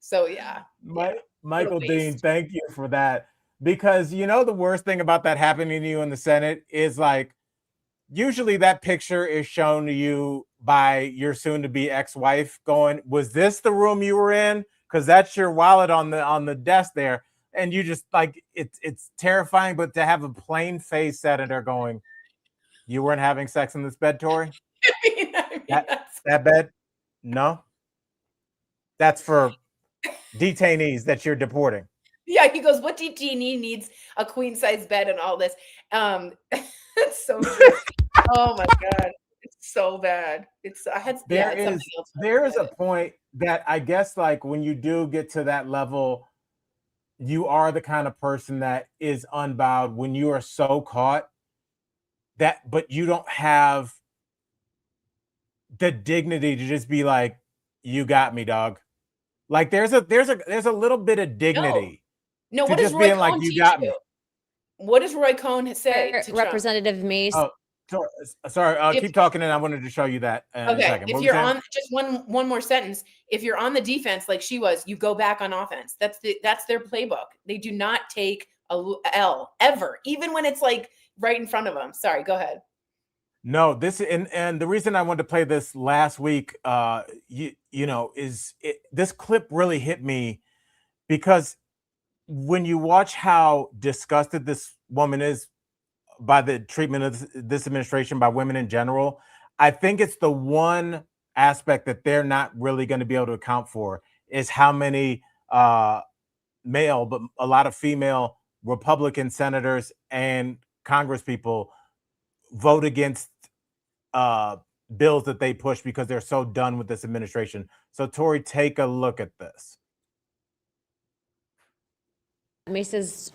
So yeah, yeah. What a Michael Dean, waste. thank you for that. Because you know the worst thing about that happening to you in the Senate is like usually that picture is shown to you by your soon-to-be ex-wife going, "Was this the room you were in?" Because that's your wallet on the desk there, and you just like it's terrifying. But to have a plain face senator going, "You weren't having sex in this bed, Tori? I mean, That that bed? No, that's for detainees that you're deporting." yeah, he goes, "What detainee needs a queen size bed and all this?" It's so true. Oh my god, it's so bad. It's I had yeah, There it's something is else. there is a point that I guess like when you do get to that level, you are the kind of person that is unbowed when you are so caught that but you don't have the dignity to just be like, "You got me, dog." Like there's a little bit of No, dignity no. to What does just Roy being like, Cohn "You teach got me." you? What does Roy Cohn say to Trump? Representative Mace. Oh, sorry, If keep talking and I wanted to show you that in a okay, second. What if were you you're saying? on just one more sentence, if you're on the defense like she was, you go back on offense. That's their playbook. They do not take a L ever, even when it's like right in front of them. Sorry, go ahead. No, this and the reason I wanted to play this last week, you know, this clip really hit me because when you watch how disgusted this woman is by the treatment of this administration by women in general, I think it's the one aspect that they're not really going to be able to account for is how many male, but a lot of female Republican senators and Congresspeople vote against uh, bills that they push because they're so done with this administration. So, Tori, take a look at this. Mace's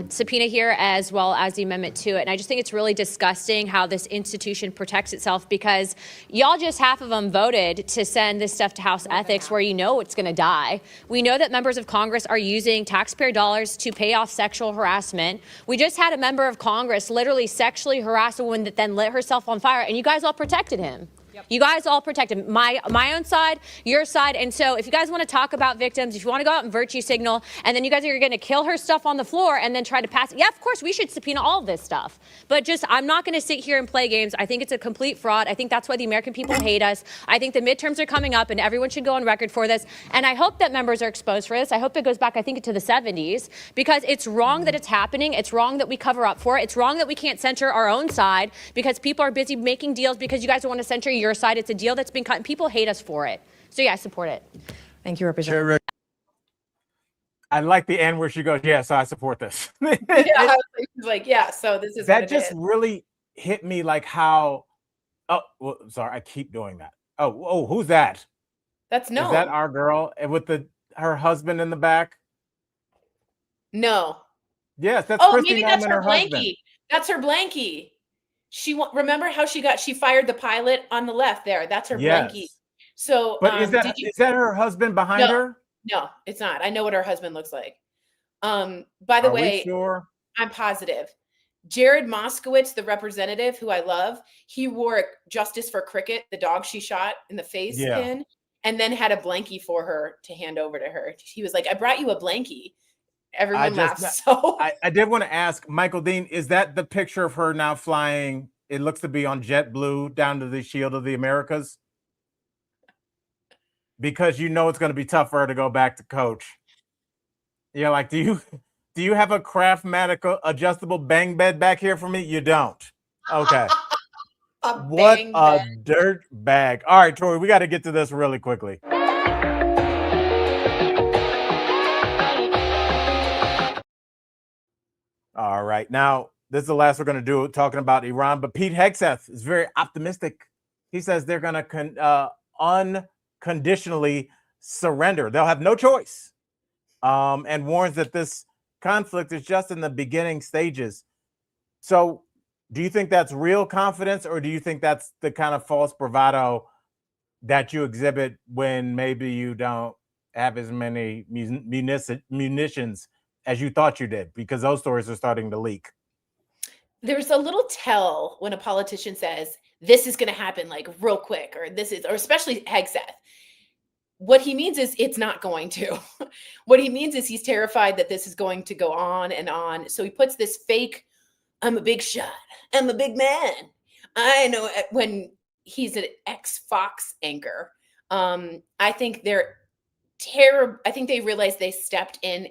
subpoena here, as well as the amendment to it. And I just think it's really disgusting how this institution protects itself, because y'all just half of them voted to send this stuff to House Ethics, where you know it's going to die. We know that members of Congress are using taxpayer dollars to pay off sexual harassment. We just had a member of Congress literally sexually harass a woman that then lit herself on fire, and you guys all protected him. Yep. You guys all protected my own side, your side. And so if you guys want to talk about victims, if you want to go out and virtue signal, and then you guys are going to kill her stuff on the floor and then try to pass it. Yeah, of course, we should subpoena all of this stuff. But just, I'm not going to sit here and play games. I think it's a complete fraud. I think that's why the American people hate us. I think the midterms are coming up and everyone should go on record for this. And I hope that members are exposed for this. I hope it goes back, I think, to the 70s, because it's wrong that it's happening. It's wrong that we cover up for it. It's wrong that we can't censor our own side because people are busy making deals because you guys don't want to censor your side. It's a deal that's been cut and people hate us for it. So yeah, I support it. Thank you, Representative. I like the end where she goes, "Yeah, so I support this." Yeah, I was like, yeah, so this is that what just it is. really hit me, like how. Oh, well, sorry, I keep doing that. Oh, who's that? That's no. Is that our girl with her husband in the back? No. Yes, that's Oh, Christy maybe Noem that's and her her husband. blankie. That's her blankie. Remember how she fired the pilot on the left there. That's her blankie. Yes. So, But is that her husband behind her? No, it's not. I know what her husband looks like. By the way, sure? I'm positive. Jared Moskowitz, the representative who I love, he wore Justice for Cricket, the dog she shot in the face pin, and then had a blankie for her to hand over to her. He was like, "I brought you a blankie." Everyone laughs. So I did want to ask Michael Dean, is that the picture of her now flying? It looks to be on JetBlue down to the Shield of the Americas. because you know it's going to be tough for her to go back to coach. Yeah, like, do you have a Craftmatic adjustable bang bed back here for me? You don't. Okay. What a dirt bag. All right, Tori, we got to get to this really quickly. All right. Now, this is the last we're going to do talking about Iran, but Pete Hegseth is very optimistic. He says they're going to unconditionally surrender. They'll have no choice, and warns that this conflict is just in the beginning stages. So do you think that's real confidence, or do you think that's the kind of false bravado that you exhibit when maybe you don't have as many munitions as you thought you did? Because those stories are starting to leak. There's a little tell when a politician says this is going to happen like real quick, or especially Hegseth. What he means is it's not going to. What he means is he's terrified that this is going to go on and on. So he puts this fake, I'm a big shot, I'm a big man. I know, when he's an ex-Fox anchor. I think they're terrible. I think they realized they stepped in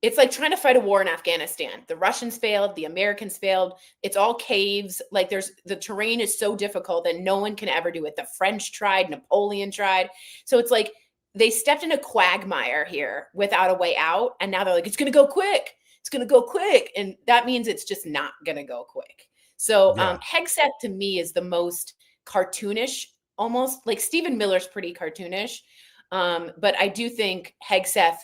it's like trying to fight a war in Afghanistan. The Russians failed, the Americans failed. It's all caves. Like the terrain is so difficult that no one can ever do it. The French tried, Napoleon tried. So it's like they stepped in a quagmire here without a way out. And now they're like, it's going to go quick. It's going to go quick. And that means it's just not going to go quick. So Hegseth to me is the most cartoonish, almost like Stephen Miller's pretty cartoonish. But I do think Hegseth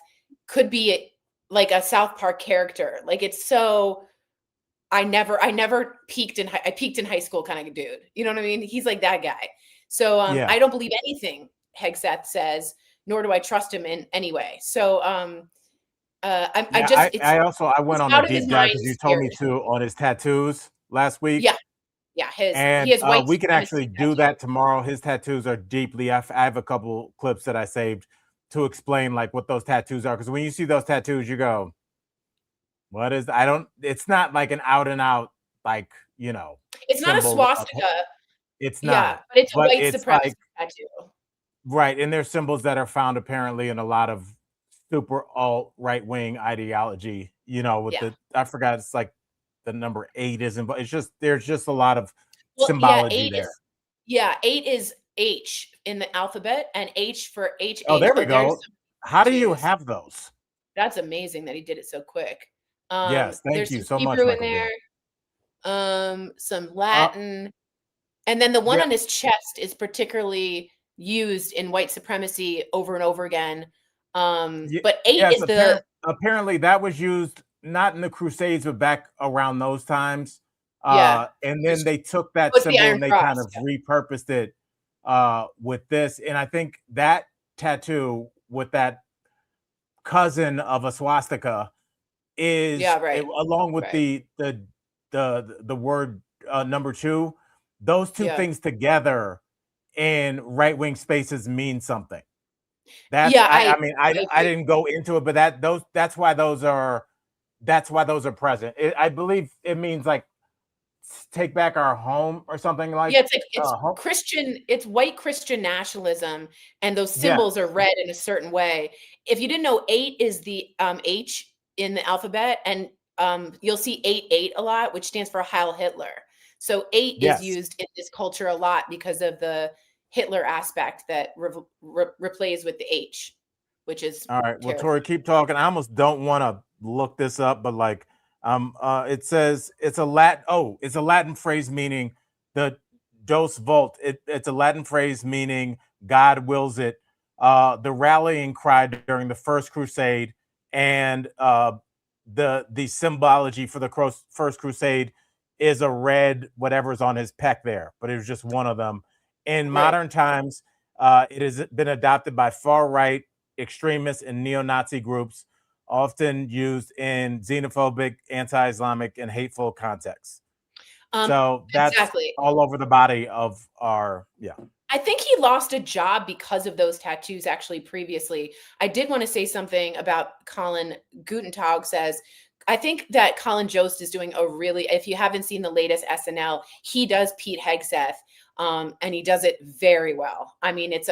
could be like a South Park character. Like it's so, I never peaked in high school kind of dude. You know what I mean? He's like that guy. So I don't believe anything Hegseth says, nor do I trust him in any way. So I went on a deep dive because you told me to on his tattoos last week. Yeah, he has white. We can actually do that tomorrow. His tattoos are deeply. I have a couple clips that I saved to explain like what those tattoos are, because when you see those tattoos, you go, "What is?" It's not like an out and out, like, you know. It's not a swastika. It's not. Yeah, but it's a white supremacist tattoo. Right, and there's symbols that are found apparently in a lot of super alt right wing ideology. You know, with I forgot, it's like the number 8 isn't, but there's just a lot of symbology there. 8 is H in the alphabet, and H for H. Oh, there we go. How do you have those? That's amazing that he did it so quick. Yes, thank you so much. Hebrew in there, some Latin, and then the one on his chest is particularly used in white supremacy over and over again. But 8 is apparently that was used not in the Crusades, but back around those times. And then they took that symbol and they kind of repurposed it with this. And I think that tattoo with that cousin of a swastika is along with the word number 2. Those two things together in right-wing spaces mean something. That's I didn't go into it, but that's why those are present. I believe it means like take back our home or something like. Yeah, it's Christian. It's white Christian nationalism, and those symbols are read in a certain way. If you didn't know, 8 is the H in the alphabet, and you'll see 8 a lot, which stands for Heil Hitler. So 8 is used in this culture a lot because of the Hitler aspect that replays with the H, which is all right. Well, Tori, keep talking. I almost don't want to look this up, but like it says it's a Latin phrase meaning the dos vult. It's a Latin phrase meaning God wills it. The rallying cry during the First Crusade, and the symbology for the First Crusade is a red whatever's on his pec there, but it was just one of them. In modern times, it has been adopted by far-right extremists and neo-Nazi groups, often used in xenophobic, anti-Islamic, and hateful contexts. So that's all over the body of our, I think he lost a job because of those tattoos actually previously. I did want to say something about Colin Gutentag says, I think that Colin Jost is doing if you haven't seen the latest SNL, he does Pete Hegseth. And he does it very well. I mean, it's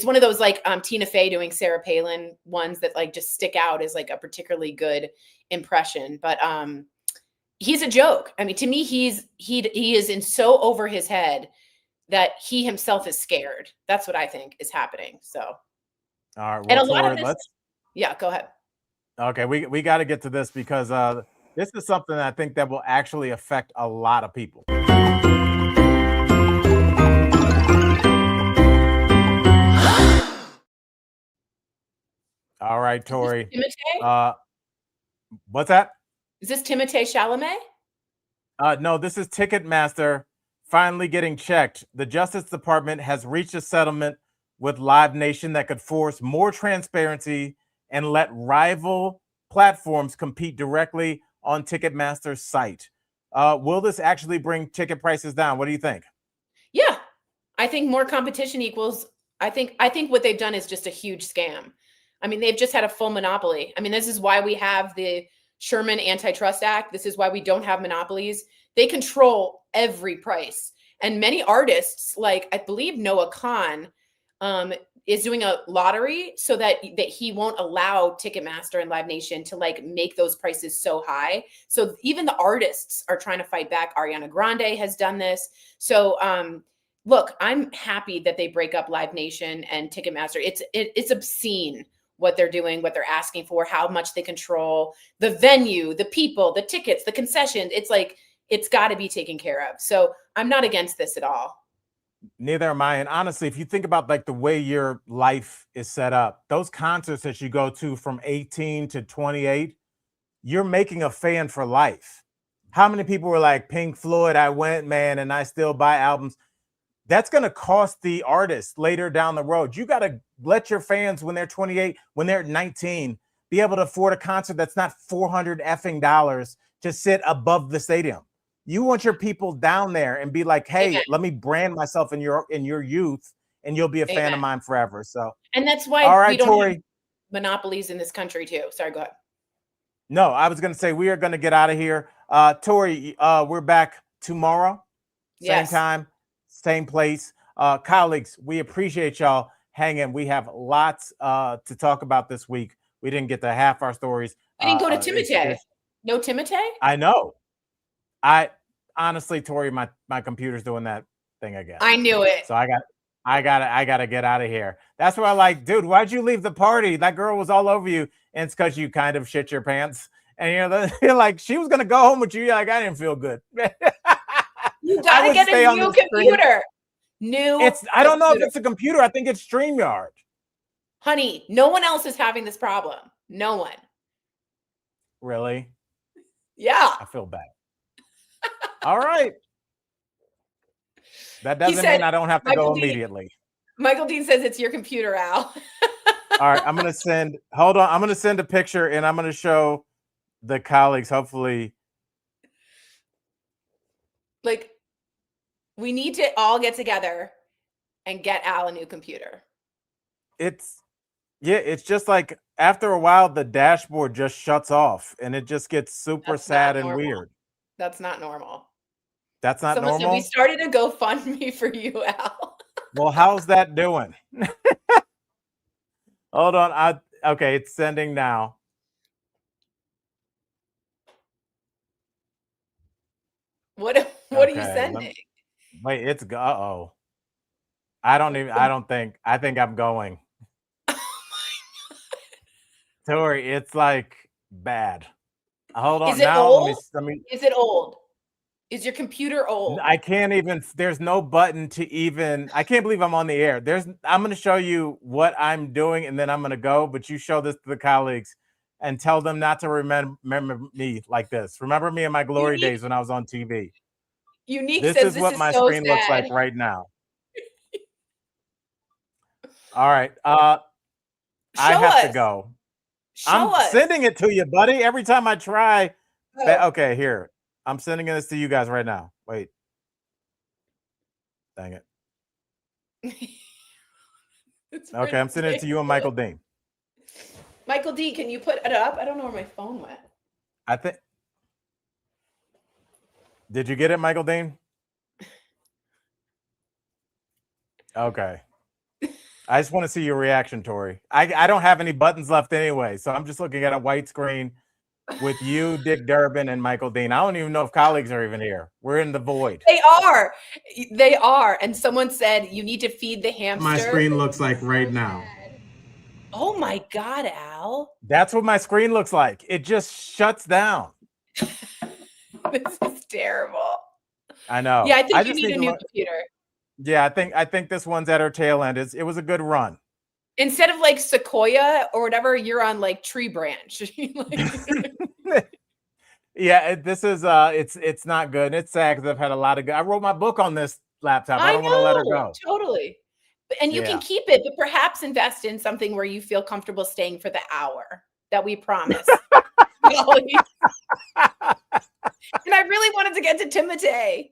one of those like Tina Fey doing Sarah Palin ones that like just stick out as like a particularly good impression. But he's a joke. I mean, to me, he is in so over his head that he himself is scared. That's what I think is happening. So, all right, well, and a lot Tori, of this, yeah, go ahead. Okay, we got to get to this because this is something that I think that will actually affect a lot of people. All right, Tori. What's that? Is this Timothée Chalamet? No, this is Ticketmaster finally getting checked. The Justice Department has reached a settlement with Live Nation that could force more transparency and let rival platforms compete directly on Ticketmaster's site. Will this actually bring ticket prices down? What do you think? Yeah, I think more competition equals. I think what they've done is just a huge scam. I mean, they've just had a full monopoly. I mean, this is why we have the Sherman Antitrust Act. This is why we don't have monopolies. They control every price. And many artists, like I believe Noah Khan, is doing a lottery so that he won't allow Ticketmaster and Live Nation to like make those prices so high. So even the artists are trying to fight back. Ariana Grande has done this. So look, I'm happy that they break up Live Nation and Ticketmaster. It's obscene what they're doing, what they're asking for, how much they control the venue, the people, the tickets, the concessions. It's like, it's got to be taken care of. So I'm not against this at all. Neither am I. And honestly, if you think about like the way your life is set up, those concerts that you go to from 18 to 28, you're making a fan for life. How many people were like, Pink Floyd, I went, man, and I still buy albums? That's going to cost the artist later down the road. You got to let your fans, when they're 28, when they're 19, be able to afford a concert that's not $400 effing dollars to sit above the stadium. You want your people down there and be like, hey, let me brand myself in your youth, and you'll be a fan of mine forever. So, and that's why all right, we don't Tori, have monopolies in this country too. Sorry, go ahead. No, I was going to say we are going to get out of here. Tori, we're back tomorrow, same time, same place. Colleagues, we appreciate y'all hanging. We have lots to talk about this week. We didn't get to half our stories. We didn't go to Timothée. No Timothée? I know. I honestly, Tori, my computer's doing that thing again. I knew it. So I gotta get out of here. That's why, like, dude, why'd you leave the party? That girl was all over you, and it's because you kind of shit your pants. And you're like, she was gonna go home with you. You're like, I didn't feel good. You gotta get a new computer. I don't know if it's a computer. I think it's StreamYard. Honey, no one else is having this problem. No one. Really? Yeah. I feel bad. All right. That doesn't mean I don't have to go immediately. Michael Dean says it's your computer, Al. All right. I'm going to send a picture, and I'm going to show the colleagues, hopefully. Like, we need to all get together and get Al a new computer. It's just like after a while, the dashboard just shuts off, and it just gets super sad and weird. That's not normal. That's not normal? We started a GoFundMe for you, Al. Well, how's that doing? Hold on. Okay, it's sending now. What are you sending? Wait, it's uh-oh. I think I'm going. Oh my God. Tori, it's like bad. Hold on. Is it old? Is it old? Is your computer old? I can't even, there's no button to even, I can't believe I'm on the air. I'm going to show you what I'm doing, and then I'm going to go, but you show this to the colleagues and tell them not to remember me like this. Remember me in my glory days when I was on TV. This is what my screen looks like right now. All right. I have to go. I'm sending it to you, buddy. Every time I try. Okay, here. I'm sending this to you guys right now. Wait. Dang it. Okay, I'm sending it to you and Michael Dean. Michael D, can you put it up? I don't know where my phone went. Did you get it, Michael Dean? Okay. I just want to see your reaction, Tori. I don't have any buttons left anyway, so I'm just looking at a white screen with you, Dick Durbin, and Michael Dean. I don't even know if colleagues are even here. We're in the void. They are. And someone said you need to feed the hamster. My screen looks like right now. Oh my God, Al. That's what my screen looks like. It just shuts down. This is terrible. I know. Yeah, I think you need a new computer. Yeah, I think this one's at her tail end. It was a good run. Instead of like Sequoia or whatever, you're on like Tree Branch. Yeah, this is it's not good. It's sad because I've had a lot of good. I wrote my book on this laptop. I don't want to let her go. Totally. And you can keep it, but perhaps invest in something where you feel comfortable staying for the hour that we promise. And I really wanted to get to Timothée.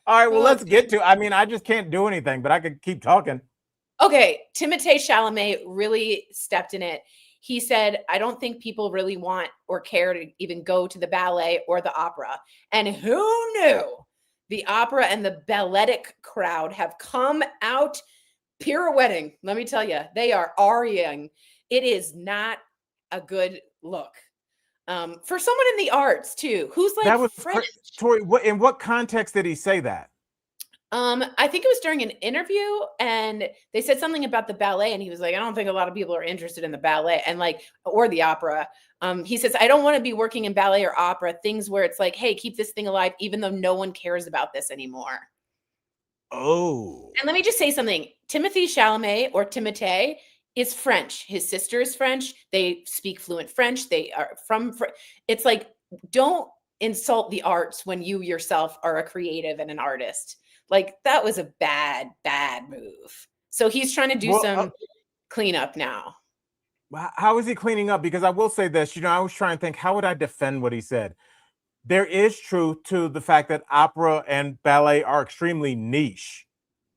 All right, well, let's get to. I mean, I just can't do anything, but I could keep talking. Okay, Timothée Chalamet really stepped in it. He said, I don't think people really want or care to even go to the ballet or the opera. And who knew? The opera and the balletic crowd have come out pirouetting. Let me tell you, they are ariaing. It is not a good look. For someone in the arts too, who's like that was French. Tori, in what context did he say that? I think it was during an interview, and they said something about the ballet, and he was like, I don't think a lot of people are interested in the ballet and like, or the opera. He says, I don't want to be working in ballet or opera, things where it's like, hey, keep this thing alive, even though no one cares about this anymore. Oh. And let me just say something. Timothée Chalamet, or Timothée, is French. His sister is French. They speak fluent French. They are from, it's like, don't insult the arts when you yourself are a creative and an artist. Like, that was a bad, bad move. So he's trying to do some cleanup now. How is he cleaning up? Because I will say this, I was trying to think, how would I defend what he said? There is truth to the fact that opera and ballet are extremely niche.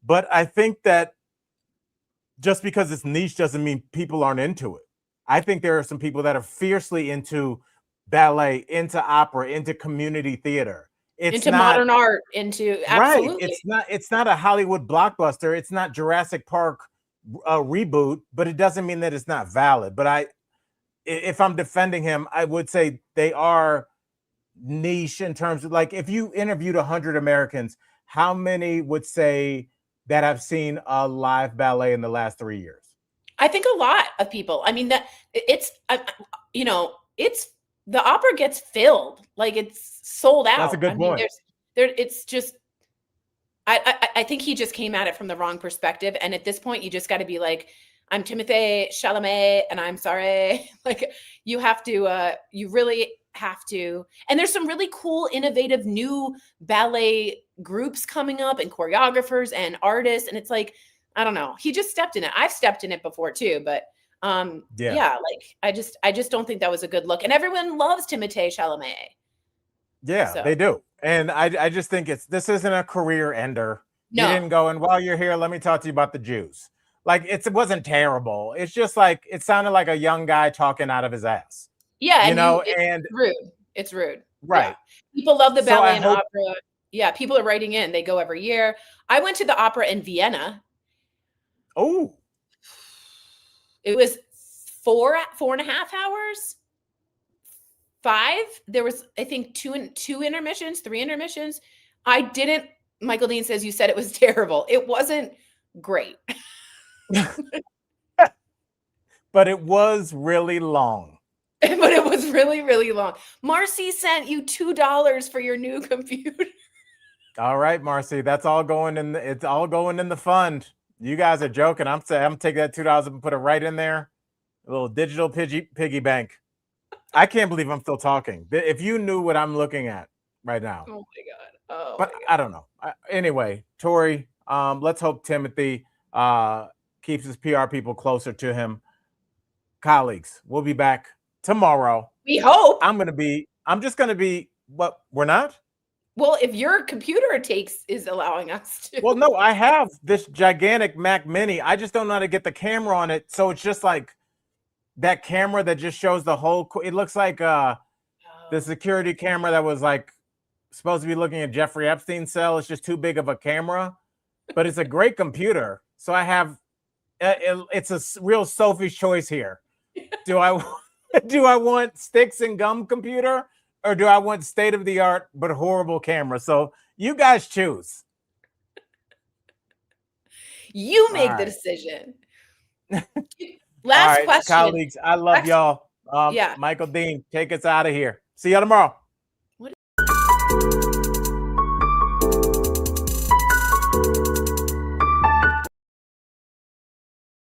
But I think that just because it's niche doesn't mean people aren't into it. I think there are some people that are fiercely into ballet, into opera, into community theater. Into modern art, into absolutely. Right. It's not a Hollywood blockbuster. It's not Jurassic Park reboot, but it doesn't mean that it's not valid. But if I'm defending him, I would say they are niche in terms of, like, if you interviewed 100 Americans, how many would say that I've seen a live ballet in the last 3 years? I think a lot of people. I mean, that it's the opera gets filled, like it's sold out. That's a good point. It's just, I think he just came at it from the wrong perspective. And at this point, you just got to be like, I'm Timothée Chalamet, and I'm sorry. Like, you have to, you really have to. And there's some really cool, innovative new ballet groups coming up, and choreographers and artists. And it's like, I don't know. He just stepped in it. I've stepped in it before too, but like, I just don't think that was a good look. And everyone loves Timothée Chalamet. Yeah, so they do. And I just think this isn't a career ender. No. You didn't go, and while you're here, let me talk to you about the Jews. Like, it wasn't terrible. It's just like, it sounded like a young guy talking out of his ass. Yeah, it's rude. It's rude. Right. Yeah. People love the ballet and opera. Yeah, people are writing in. They go every year. I went to the opera in Vienna. Oh. It was 4.5 hours. 5. There was, I think, two intermissions, 3 intermissions. Michael Dean says, you said it was terrible. It wasn't great. But it was really long. But it was really, really long. Marcy sent you $2 for your new computer. All right, Marcy, that's all going in. It's all going in the fund. You guys are joking. I'm taking that $2 and put it right in there. A little digital piggy bank. I can't believe I'm still talking. If you knew what I'm looking at right now. Oh my God. Oh, but I don't know. Anyway, Tori, let's hope Timothée keeps his PR people closer to him. Colleagues, we'll be back tomorrow. We hope. I'm just going to be, what, we're not? Well, if your computer is allowing us to. Well, no, I have this gigantic Mac Mini. I just don't know how to get the camera on it. So it's just like that camera that just shows the whole, it looks like the security camera that was like supposed to be looking at Jeffrey Epstein's cell. It's just too big of a camera, but it's a great computer. So I have, it's a real Sophie's choice here. Do I want sticks and gum computer, or do I want state of the art but horrible camera? So you guys choose. You make the decision. Last question, colleagues. I love y'all. Yeah. Michael Dean, take us out of here. See y'all tomorrow.